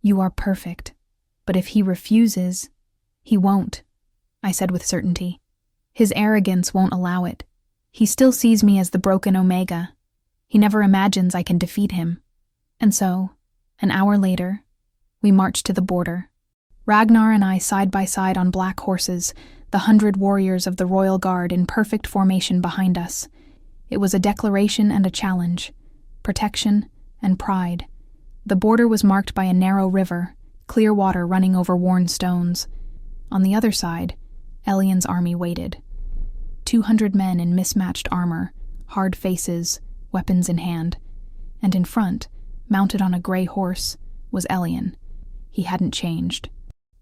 "You are perfect. But if he refuses..." "He won't," I said with certainty. "His arrogance won't allow it. He still sees me as the broken Omega. He never imagines I can defeat him." And so, an hour later, we marched to the border. Ragnar and I side by side on black horses, the 100 warriors of the Royal Guard in perfect formation behind us. It was a declaration and a challenge, protection and pride. The border was marked by a narrow river, clear water running over worn stones. On the other side, Elien's army waited. 200 men in mismatched armor, hard faces, weapons in hand. And in front, mounted on a gray horse, was Elien. He hadn't changed.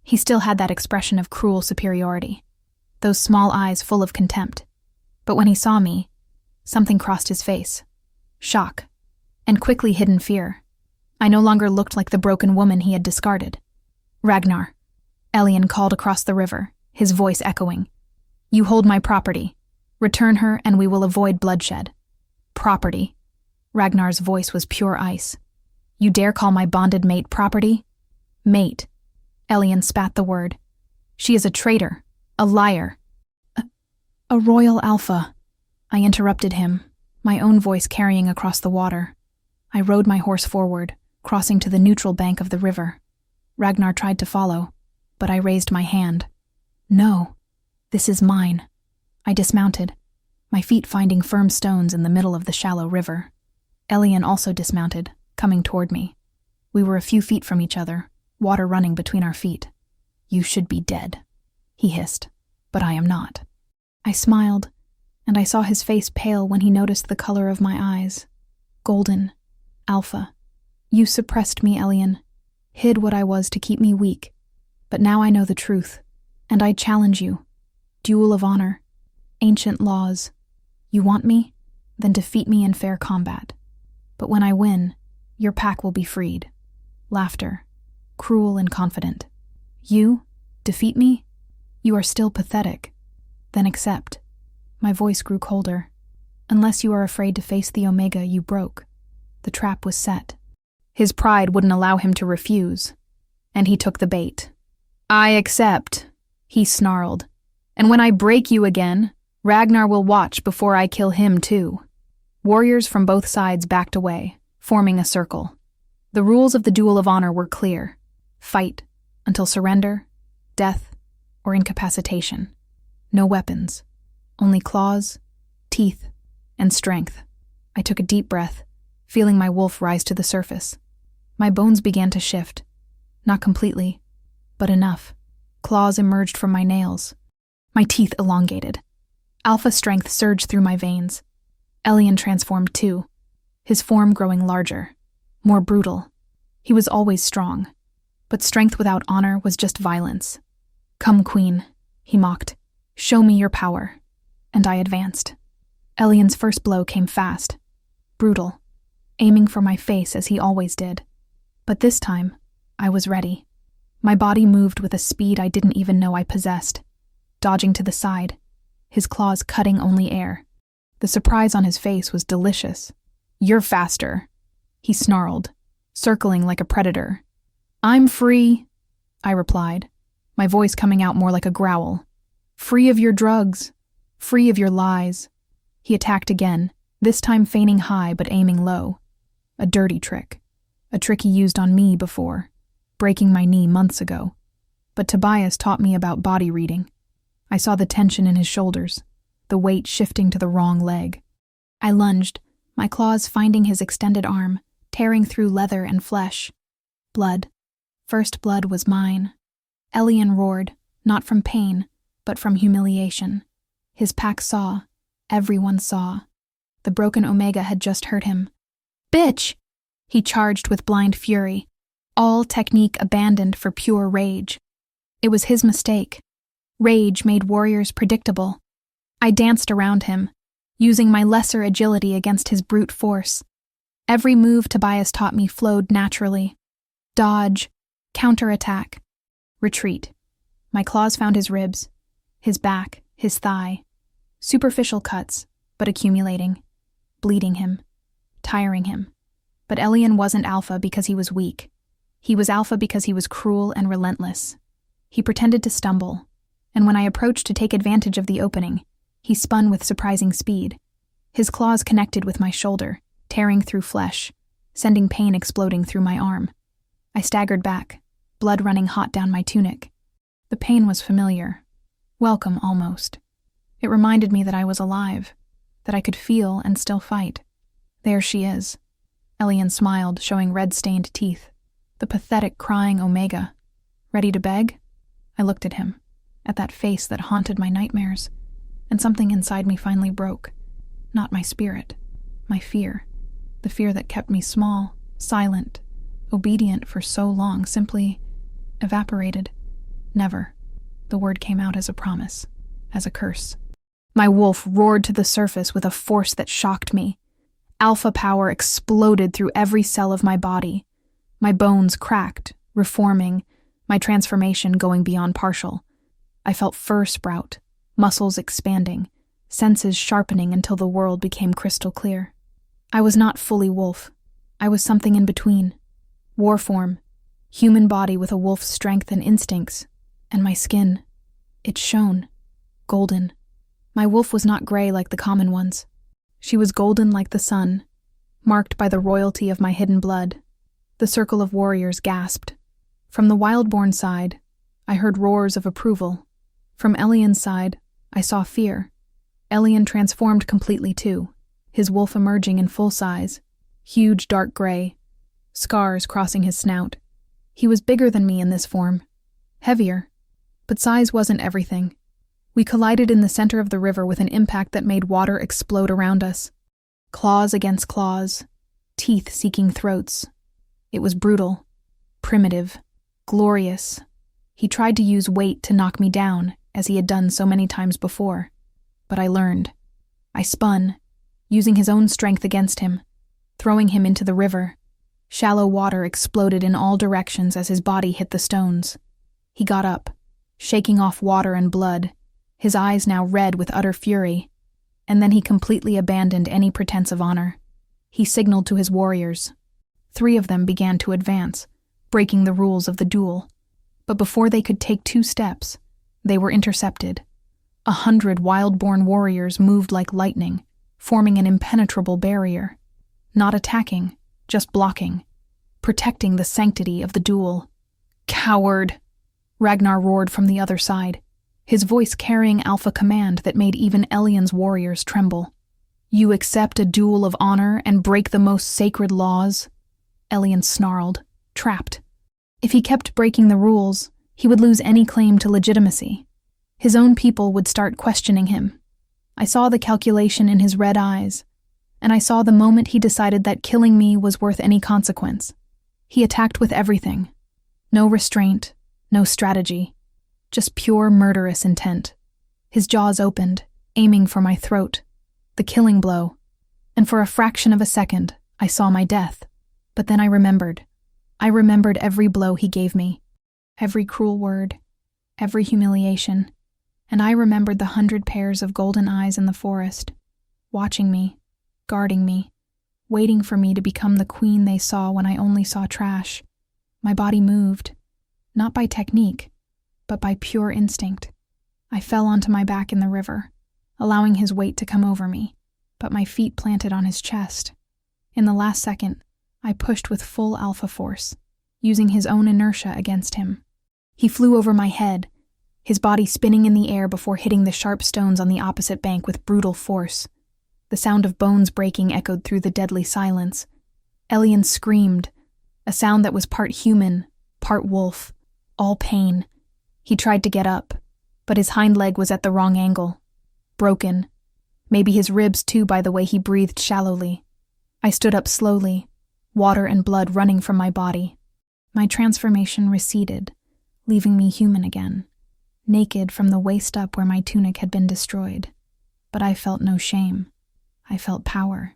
He still had that expression of cruel superiority, those small eyes full of contempt. But when he saw me, something crossed his face. Shock, and quickly hidden fear. I no longer looked like the broken woman he had discarded. "Ragnar," Elien called across the river, his voice echoing. "You hold my property. Return her and we will avoid bloodshed." "Property." Ragnar's voice was pure ice. "You dare call my bonded mate property?" "Mate." Elien spat the word. "She is a traitor, a liar." A royal alpha." I interrupted him, my own voice carrying across the water. I rode my horse forward, crossing to the neutral bank of the river. Ragnar tried to follow, but I raised my hand. "No, this is mine." I dismounted, my feet finding firm stones in the middle of the shallow river. Elien also dismounted, coming toward me. We were a few feet from each other, water running between our feet. "You should be dead," he hissed, "but I am not." I smiled, and I saw his face pale when he noticed the color of my eyes. Golden. Alpha. "You suppressed me, Elien, hid what I was to keep me weak. But now I know the truth, and I challenge you. Duel of honor. Ancient laws. You want me? Then defeat me in fair combat. But when I win, your pack will be freed." Laughter. Cruel and confident. "You? Defeat me? You are still pathetic. Then accept." My voice grew colder. "Unless you are afraid to face the Omega you broke. The trap was set." His pride wouldn't allow him to refuse, and he took the bait. "I accept," he snarled. "And when I break you again, Ragnar will watch before I kill him too." Warriors from both sides backed away, forming a circle. The rules of the duel of honor were clear. Fight until surrender, death, or incapacitation. No weapons, only claws, teeth, and strength. I took a deep breath, feeling my wolf rise to the surface. My bones began to shift. Not completely, but enough. Claws emerged from my nails. My teeth elongated. Alpha strength surged through my veins. Elien transformed too, his form growing larger, more brutal. He was always strong, but strength without honor was just violence. "Come, Queen," he mocked. "Show me your power." And I advanced. Elien's first blow came fast, brutal, aiming for my face as he always did. But this time, I was ready. My body moved with a speed I didn't even know I possessed, dodging to the side, his claws cutting only air. The surprise on his face was delicious. "You're faster," he snarled, circling like a predator. "I'm free," I replied, my voice coming out more like a growl. "Free of your drugs, free of your lies." He attacked again, this time feigning high but aiming low. A dirty trick. A trick he used on me before, breaking my knee months ago. But Tobias taught me about body reading. I saw the tension in his shoulders, the weight shifting to the wrong leg. I lunged, my claws finding his extended arm, tearing through leather and flesh. Blood. First blood was mine. Elien roared, not from pain, but from humiliation. His pack saw. Everyone saw. The broken Omega had just hurt him. "Bitch!" He charged with blind fury, all technique abandoned for pure rage. It was his mistake. Rage made warriors predictable. I danced around him, using my lesser agility against his brute force. Every move Tobias taught me flowed naturally. Dodge, counterattack, retreat. My claws found his ribs, his back, his thigh. Superficial cuts, but accumulating, bleeding him, tiring him. But Elien wasn't alpha because he was weak. He was alpha because he was cruel and relentless. He pretended to stumble, and when I approached to take advantage of the opening, he spun with surprising speed. His claws connected with my shoulder, tearing through flesh, sending pain exploding through my arm. I staggered back, blood running hot down my tunic. The pain was familiar, welcome almost. It reminded me that I was alive, that I could feel and still fight. "There she is." Elien smiled, showing red-stained teeth. The pathetic crying Omega. "Ready to beg?" I looked at him, at that face that haunted my nightmares, and something inside me finally broke. Not my spirit, my fear. The fear that kept me small, silent, obedient for so long simply evaporated. Never. The word came out as a promise, as a curse. My wolf roared to the surface with a force that shocked me. Alpha power exploded through every cell of my body. My bones cracked, reforming, my transformation going beyond partial. I felt fur sprout, muscles expanding, senses sharpening until the world became crystal clear. I was not fully wolf. I was something in between. War form, human body with a wolf's strength and instincts, and my skin. It shone, golden. My wolf was not gray like the common ones. She was golden like the sun, marked by the royalty of my hidden blood. The circle of warriors gasped. From the Wildborn side, I heard roars of approval. From Elien's side, I saw fear. Elien transformed completely too, his wolf emerging in full size, huge dark gray, scars crossing his snout. He was bigger than me in this form, heavier, but size wasn't everything. We collided in the center of the river with an impact that made water explode around us. Claws against claws, teeth seeking throats. It was brutal, primitive, glorious. He tried to use weight to knock me down, as he had done so many times before. But I learned. I spun, using his own strength against him, throwing him into the river. Shallow water exploded in all directions as his body hit the stones. He got up, shaking off water and blood, his eyes now red with utter fury. And then he completely abandoned any pretense of honor. He signaled to his warriors. 3 of them began to advance, breaking the rules of the duel. But before they could take 2 steps, they were intercepted. 100 wild-born warriors moved like lightning, forming an impenetrable barrier. Not attacking, just blocking, protecting the sanctity of the duel. "Coward!" Ragnar roared from the other side, his voice carrying alpha command that made even Elion's warriors tremble. "You accept a duel of honor and break the most sacred laws?" Elion snarled, trapped. If he kept breaking the rules, he would lose any claim to legitimacy. His own people would start questioning him. I saw the calculation in his red eyes, and I saw the moment he decided that killing me was worth any consequence. He attacked with everything. No restraint, no strategy, just pure murderous intent. His jaws opened, aiming for my throat, the killing blow, and for a fraction of a second, I saw my death. But then I remembered. I remembered every blow he gave me, every cruel word, every humiliation, and I remembered the 100 pairs of golden eyes in the forest, watching me, guarding me, waiting for me to become the queen they saw when I only saw trash. My body moved, not by technique, but by pure instinct. I fell onto my back in the river, allowing his weight to come over me, but my feet planted on his chest. In the last second, I pushed with full alpha force, using his own inertia against him. He flew over my head, his body spinning in the air before hitting the sharp stones on the opposite bank with brutal force. The sound of bones breaking echoed through the deadly silence. Elion screamed, a sound that was part human, part wolf, all pain. He tried to get up, but his hind leg was at the wrong angle. Broken. Maybe his ribs too by the way he breathed shallowly. I stood up slowly, water and blood running from my body. My transformation receded, leaving me human again, naked from the waist up where my tunic had been destroyed. But I felt no shame. I felt power.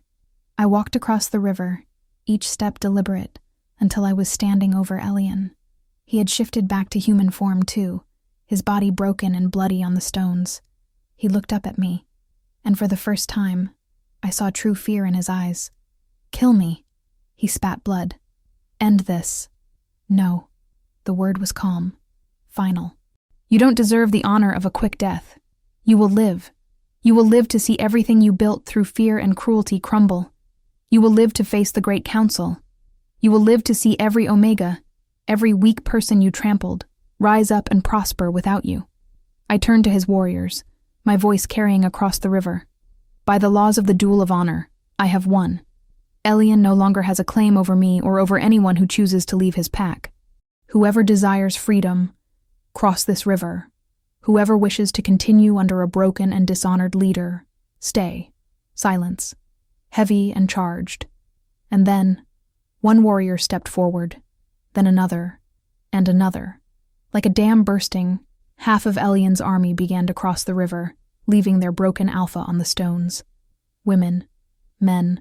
I walked across the river, each step deliberate, until I was standing over Elion. He had shifted back to human form too, his body broken and bloody on the stones. He looked up at me, and for the first time, I saw true fear in his eyes. "Kill me." He spat blood. "End this." No. The word was calm. Final. "You don't deserve the honor of a quick death. You will live. You will live to see everything you built through fear and cruelty crumble. You will live to face the Great Council. You will live to see every Omega, every weak person you trampled, rise up and prosper without you." I turned to his warriors, my voice carrying across the river. "By the laws of the Duel of Honor, I have won. Elion no longer has a claim over me or over anyone who chooses to leave his pack. Whoever desires freedom, cross this river. Whoever wishes to continue under a broken and dishonored leader, stay." Silence. Heavy and charged. And then, one warrior stepped forward, then another, and another. Like a dam bursting, half of Elion's army began to cross the river, leaving their broken alpha on the stones. Women, men,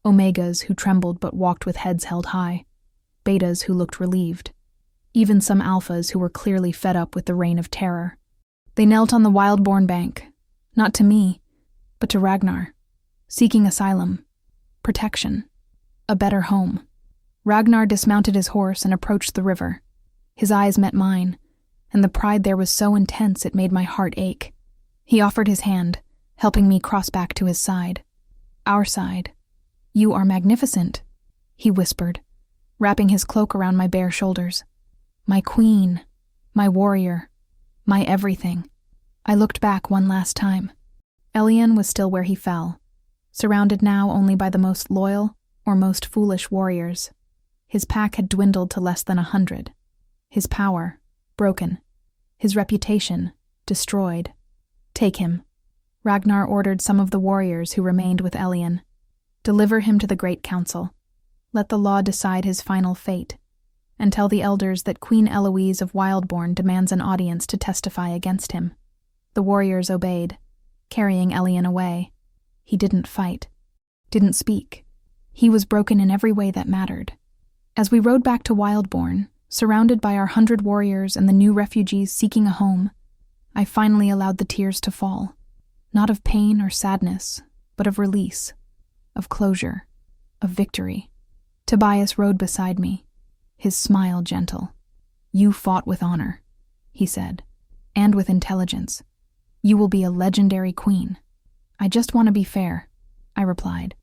Omegas who trembled but walked with heads held high, Betas who looked relieved, even some alphas who were clearly fed up with the reign of terror. They knelt on the wild-born bank, not to me, but to Ragnar, seeking asylum, protection, a better home. Ragnar dismounted his horse and approached the river. His eyes met mine, and the pride there was so intense it made my heart ache. He offered his hand, helping me cross back to his side. Our side. "You are magnificent," he whispered, wrapping his cloak around my bare shoulders. "My queen, my warrior, my everything." I looked back one last time. Elion was still where he fell, surrounded now only by the most loyal or most foolish warriors. His pack had dwindled to less than 100. His power, broken. His reputation, destroyed. "Take him." Ragnar ordered some of the warriors who remained with Elion. "Deliver him to the Great Council. Let the law decide his final fate, and tell the elders that Queen Eloise of Wildborn demands an audience to testify against him." The warriors obeyed, carrying Elion away. He didn't fight, didn't speak. He was broken in every way that mattered. As we rode back to Wildborn, surrounded by our 100 warriors and the new refugees seeking a home, I finally allowed the tears to fall, not of pain or sadness, but of release, of closure, of victory. Tobias rode beside me, his smile gentle. "You fought with honor," he said, "and with intelligence. You will be a legendary queen. I just want to be fair, I replied.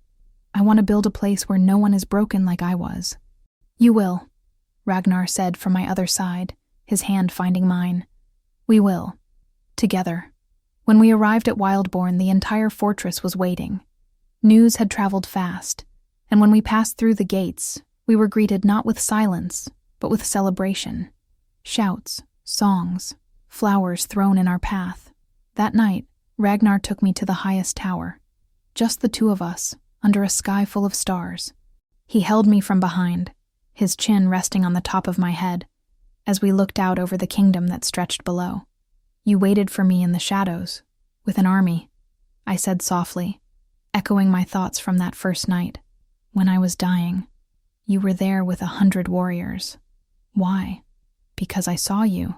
I want to build a place where no one is broken like I was. You will, Ragnar said from my other side, his hand finding mine. We will. Together. When we arrived at Wildborn, the entire fortress was waiting. News had traveled fast, and when we passed through the gates, we were greeted not with silence, but with celebration. Shouts, songs, flowers thrown in our path. That night, Ragnar took me to the highest tower. Just the two of us, under a sky full of stars. He held me from behind, his chin resting on the top of my head, as we looked out over the kingdom that stretched below. You waited for me in the shadows, with an army, I said softly, echoing my thoughts from that first night. When I was dying, you were there with 100 warriors. Why? Because I saw you,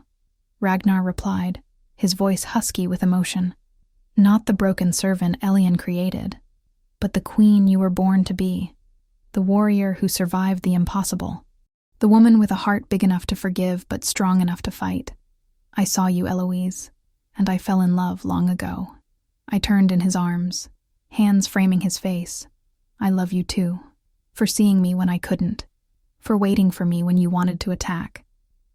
Ragnar replied, his voice husky with emotion. Not the broken servant Elien created, but the queen you were born to be, the warrior who survived the impossible, the woman with a heart big enough to forgive but strong enough to fight. I saw you, Eloise, and I fell in love long ago. I turned in his arms, hands framing his face. I love you too, for seeing me when I couldn't, for waiting for me when you wanted to attack,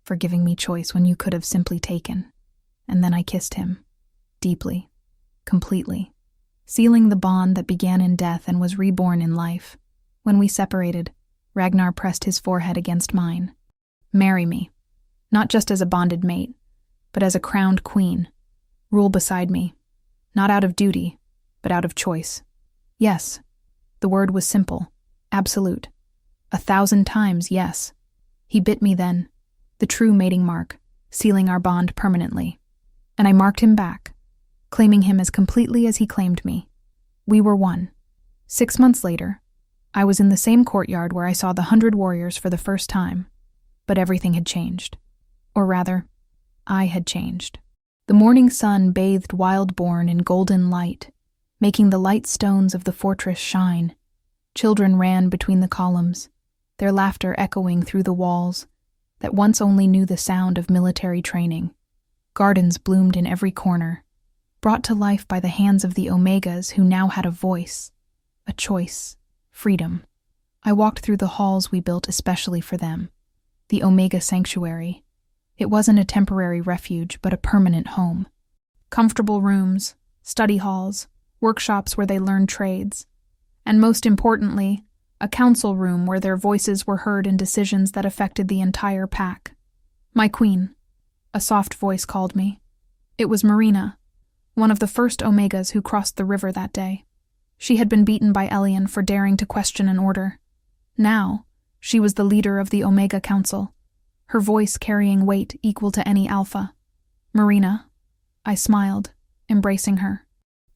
for giving me choice when you could have simply taken. And then I kissed him, deeply, completely, sealing the bond that began in death and was reborn in life. When we separated, Ragnar pressed his forehead against mine. Marry me, not just as a bonded mate, but as a crowned queen. Rule beside me, not out of duty, but out of choice. Yes, the word was simple, absolute. 1,000 times yes. He bit me then, the true mating mark, sealing our bond permanently. And I marked him back, claiming him as completely as he claimed me. We were one. 6 months later, I was in the same courtyard where I saw the 100 warriors for the first time, but everything had changed. Or rather, I had changed. The morning sun bathed Wildborn in golden light, making the light stones of the fortress shine. Children ran between the columns, their laughter echoing through the walls that once only knew the sound of military training. Gardens bloomed in every corner, brought to life by the hands of the Omegas who now had a voice, a choice, freedom. I walked through the halls we built especially for them, the Omega Sanctuary. It wasn't a temporary refuge, but a permanent home. Comfortable rooms, study halls, workshops where they learned trades, and most importantly, a council room where their voices were heard in decisions that affected the entire pack. My queen, a soft voice called me. It was Marina, one of the first Omegas who crossed the river that day. She had been beaten by Elien for daring to question an order. Now, she was the leader of the Omega Council, her voice carrying weight equal to any alpha. Marina, I smiled, embracing her.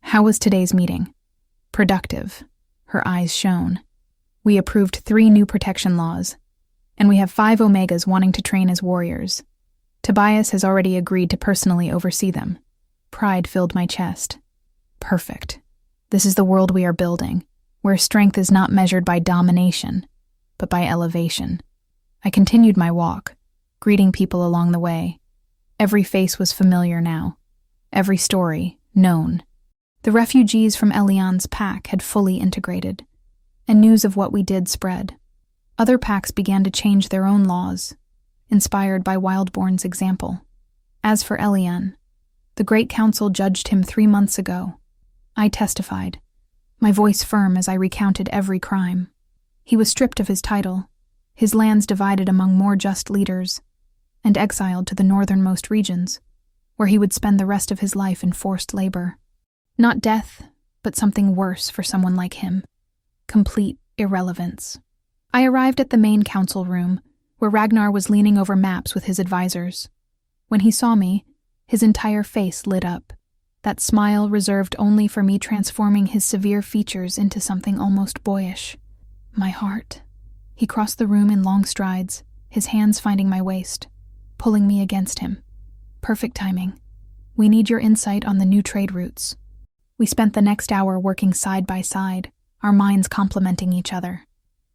How was today's meeting? Productive. Her eyes shone. We approved 3 new protection laws, and we have 5 Omegas wanting to train as warriors. Tobias has already agreed to personally oversee them. Pride filled my chest. Perfect. This is the world we are building, where strength is not measured by domination, but by elevation. I continued my walk, greeting people along the way. Every face was familiar now, every story known. The refugees from Elian's pack had fully integrated, and news of what we did spread. Other packs began to change their own laws, inspired by Wildborn's example. As for Elien, the Great Council judged him 3 months ago. I testified, my voice firm as I recounted every crime. He was stripped of his title, his lands divided among more just leaders, and exiled to the northernmost regions, where he would spend the rest of his life in forced labor. Not death, but something worse for someone like him. Complete irrelevance. I arrived at the main council room, where Ragnar was leaning over maps with his advisors. When he saw me, his entire face lit up, that smile reserved only for me transforming his severe features into something almost boyish. My heart. He crossed the room in long strides, his hands finding my waist, pulling me against him. Perfect timing. We need your insight on the new trade routes. We spent the next hour working side by side, our minds complementing each other.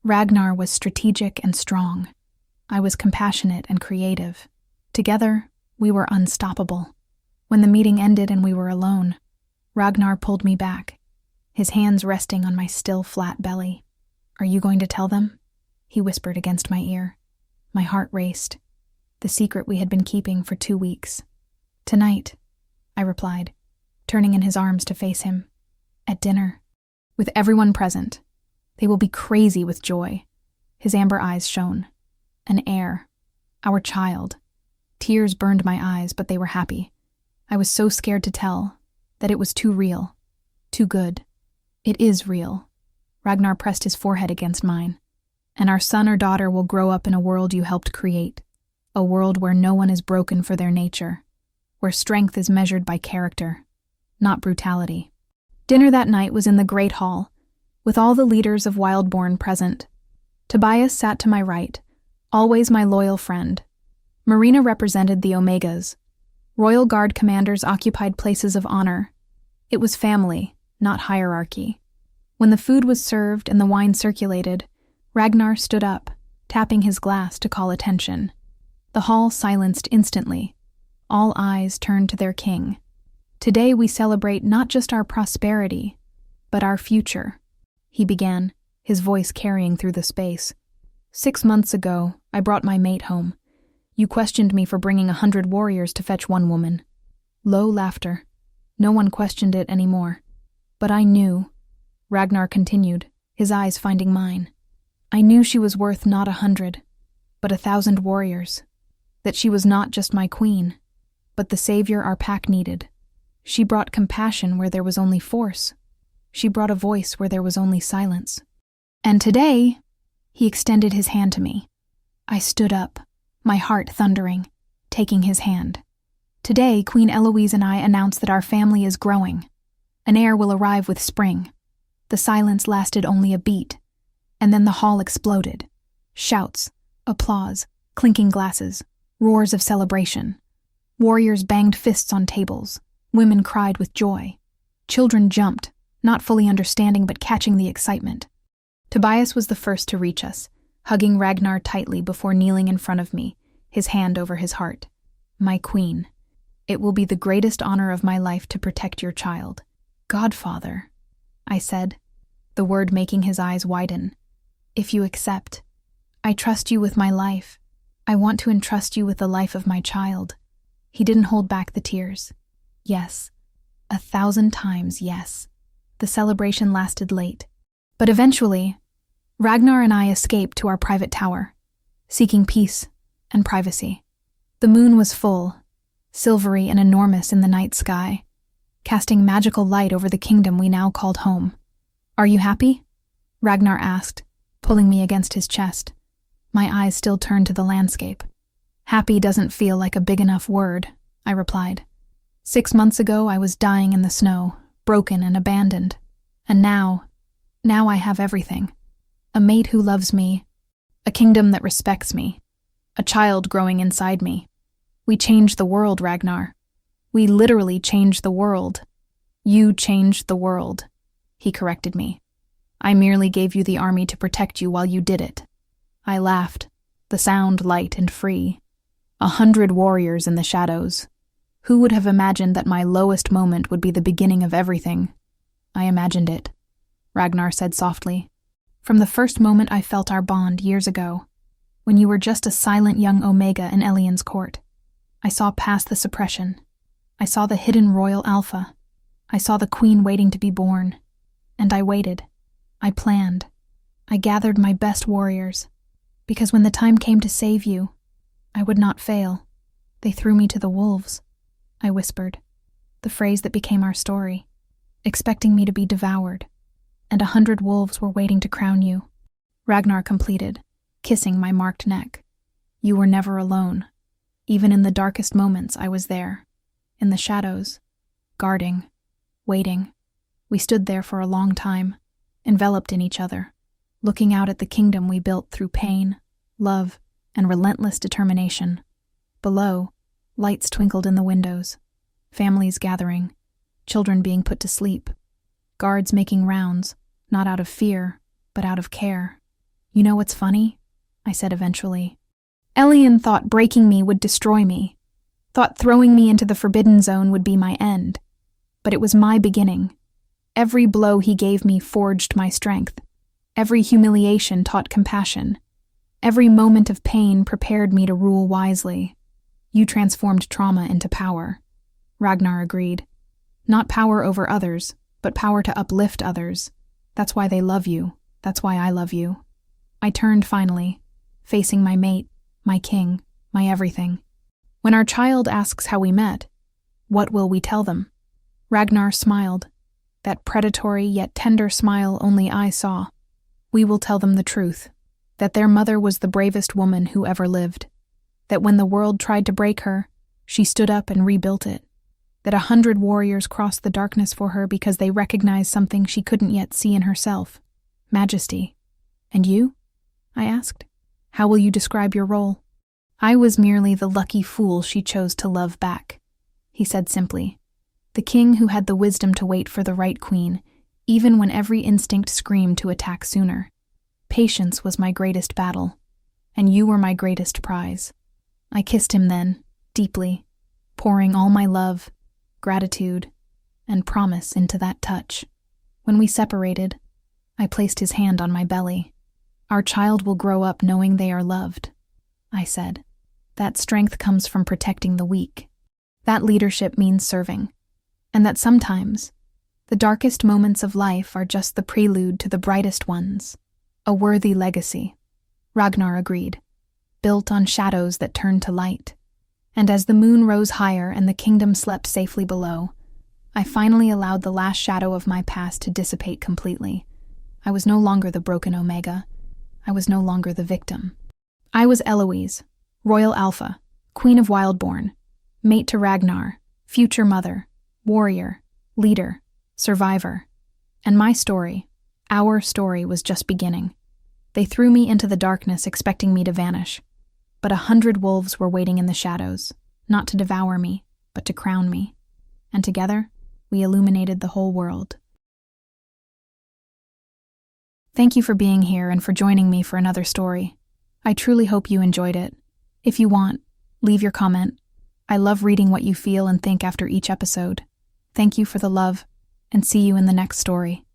Ragnar was strategic and strong. I was compassionate and creative. Together, we were unstoppable. When the meeting ended and we were alone, Ragnar pulled me back, his hands resting on my still flat belly. "Are you going to tell them?" he whispered against my ear. My heart raced. The secret we had been keeping for 2 weeks. "Tonight," I replied, turning in his arms to face him. "At dinner. With everyone present. They will be crazy with joy." His amber eyes shone. An heir. Our child. Tears burned my eyes, but they were happy. I was so scared to tell that it was too real. Too good. "It is real." Ragnar pressed his forehead against mine. "And our son or daughter will grow up in a world you helped create. A world where no one is broken for their nature. Where strength is measured by character, not brutality." Dinner that night was in the Great Hall, with all the leaders of Wildborn present. Tobias sat to my right, always my loyal friend. Marina represented the Omegas. Royal Guard commanders occupied places of honor. It was family, not hierarchy. When the food was served and the wine circulated, Ragnar stood up, tapping his glass to call attention. The hall silenced instantly. All eyes turned to their king. "Today we celebrate not just our prosperity, but our future," he began, his voice carrying through the space. "6 months ago, I brought my mate home. You questioned me for bringing 100 warriors to fetch one woman." Low laughter. No one questioned it anymore. "But I knew," Ragnar continued, his eyes finding mine. "I knew she was worth not 100, but 1,000 warriors. That she was not just my queen, but the savior our pack needed. She brought compassion where there was only force. She brought a voice where there was only silence. And today," he extended his hand to me. I stood up, my heart thundering, taking his hand. "Today, Queen Eloise and I announce that our family is growing. An heir will arrive with spring." The silence lasted only a beat, and then the hall exploded. Shouts, applause, clinking glasses, roars of celebration. Warriors banged fists on tables. Women cried with joy. Children jumped, not fully understanding but catching the excitement. Tobias was the first to reach us, hugging Ragnar tightly before kneeling in front of me, his hand over his heart. "My queen, it will be the greatest honor of my life to protect your child." "Godfather," I said, the word making his eyes widen. "If you accept, I trust you with my life. I want to entrust you with the life of my child." He didn't hold back the tears. Yes, 1,000 times yes. The celebration lasted late. But eventually, Ragnar and I escaped to our private tower, seeking peace and privacy. The moon was full, silvery and enormous in the night sky, casting magical light over the kingdom we now called home. "Are you happy?" Ragnar asked, pulling me against his chest. My eyes still turned to the landscape. "Happy doesn't feel like a big enough word," I replied. 6 months ago I was dying in the snow, broken and abandoned. And now I have everything. A mate who loves me, a kingdom that respects me, a child growing inside me. We changed the world, Ragnar. We literally changed the world. You changed the world," he corrected me. "I merely gave you the army to protect you while you did it." I laughed, the sound light and free. 100 warriors in the shadows. Who would have imagined that my lowest moment would be the beginning of everything? "I imagined it," Ragnar said softly. "From the first moment I felt our bond years ago, when you were just a silent young Omega in Elian's court. I saw past the suppression. I saw the hidden royal alpha. I saw the queen waiting to be born. And I waited. I planned. I gathered my best warriors. Because when the time came to save you, I would not fail. They threw me to the wolves," I whispered, the phrase that became our story, "expecting me to be devoured. And 100 wolves were waiting to crown you." Ragnar completed, kissing my marked neck. "You were never alone. Even in the darkest moments, I was there. In the shadows. Guarding. Waiting. We stood there for a long time, enveloped in each other, looking out at the kingdom we built through pain, love, and relentless determination. Below, lights twinkled in the windows. Families gathering. Children being put to sleep. Guards making rounds, not out of fear, but out of care. "You know what's funny?" I said eventually. "Elian thought breaking me would destroy me. thought throwing me into the Forbidden Zone would be my end. But it was my beginning. Every blow he gave me forged my strength. Every humiliation taught compassion. Every moment of pain prepared me to rule wisely. You transformed trauma into power. Ragnar agreed. Not power over others, but power to uplift others. That's why they love you. That's why I love you. I turned finally, facing my mate, my king, my everything. When our child asks how we met, what will we tell them? Ragnar smiled, that predatory yet tender smile only I saw. We will tell them the truth, that their mother was the bravest woman who ever lived, that when the world tried to break her, she stood up and rebuilt it, that 100 warriors crossed the darkness for her because they recognized something she couldn't yet see in herself, majesty. And you? I asked. How will you describe your role? I was merely the lucky fool she chose to love back, he said simply. The king who had the wisdom to wait for the right queen, even when every instinct screamed to attack sooner. Patience was my greatest battle, and you were my greatest prize. I kissed him then, deeply, pouring all my love, gratitude, and promise into that touch. When we separated, I placed his hand on my belly. Our child will grow up knowing they are loved, I said. That strength comes from protecting the weak. That leadership means serving. And that sometimes, the darkest moments of life are just the prelude to the brightest ones. A worthy legacy, Ragnar agreed, built on shadows that turned to light. And as the moon rose higher and the kingdom slept safely below, I finally allowed the last shadow of my past to dissipate completely. I was no longer the broken Omega. I was no longer the victim. I was Eloise, Royal Alpha, Queen of Wildborn, mate to Ragnar, future mother, warrior, leader, survivor. And my story, our story, was just beginning. They threw me into the darkness expecting me to vanish. But 100 wolves were waiting in the shadows, not to devour me, but to crown me. And together, we illuminated the whole world. Thank you for being here and for joining me for another story. I truly hope you enjoyed it. If you want, leave your comment. I love reading what you feel and think after each episode. Thank you for the love, and see you in the next story.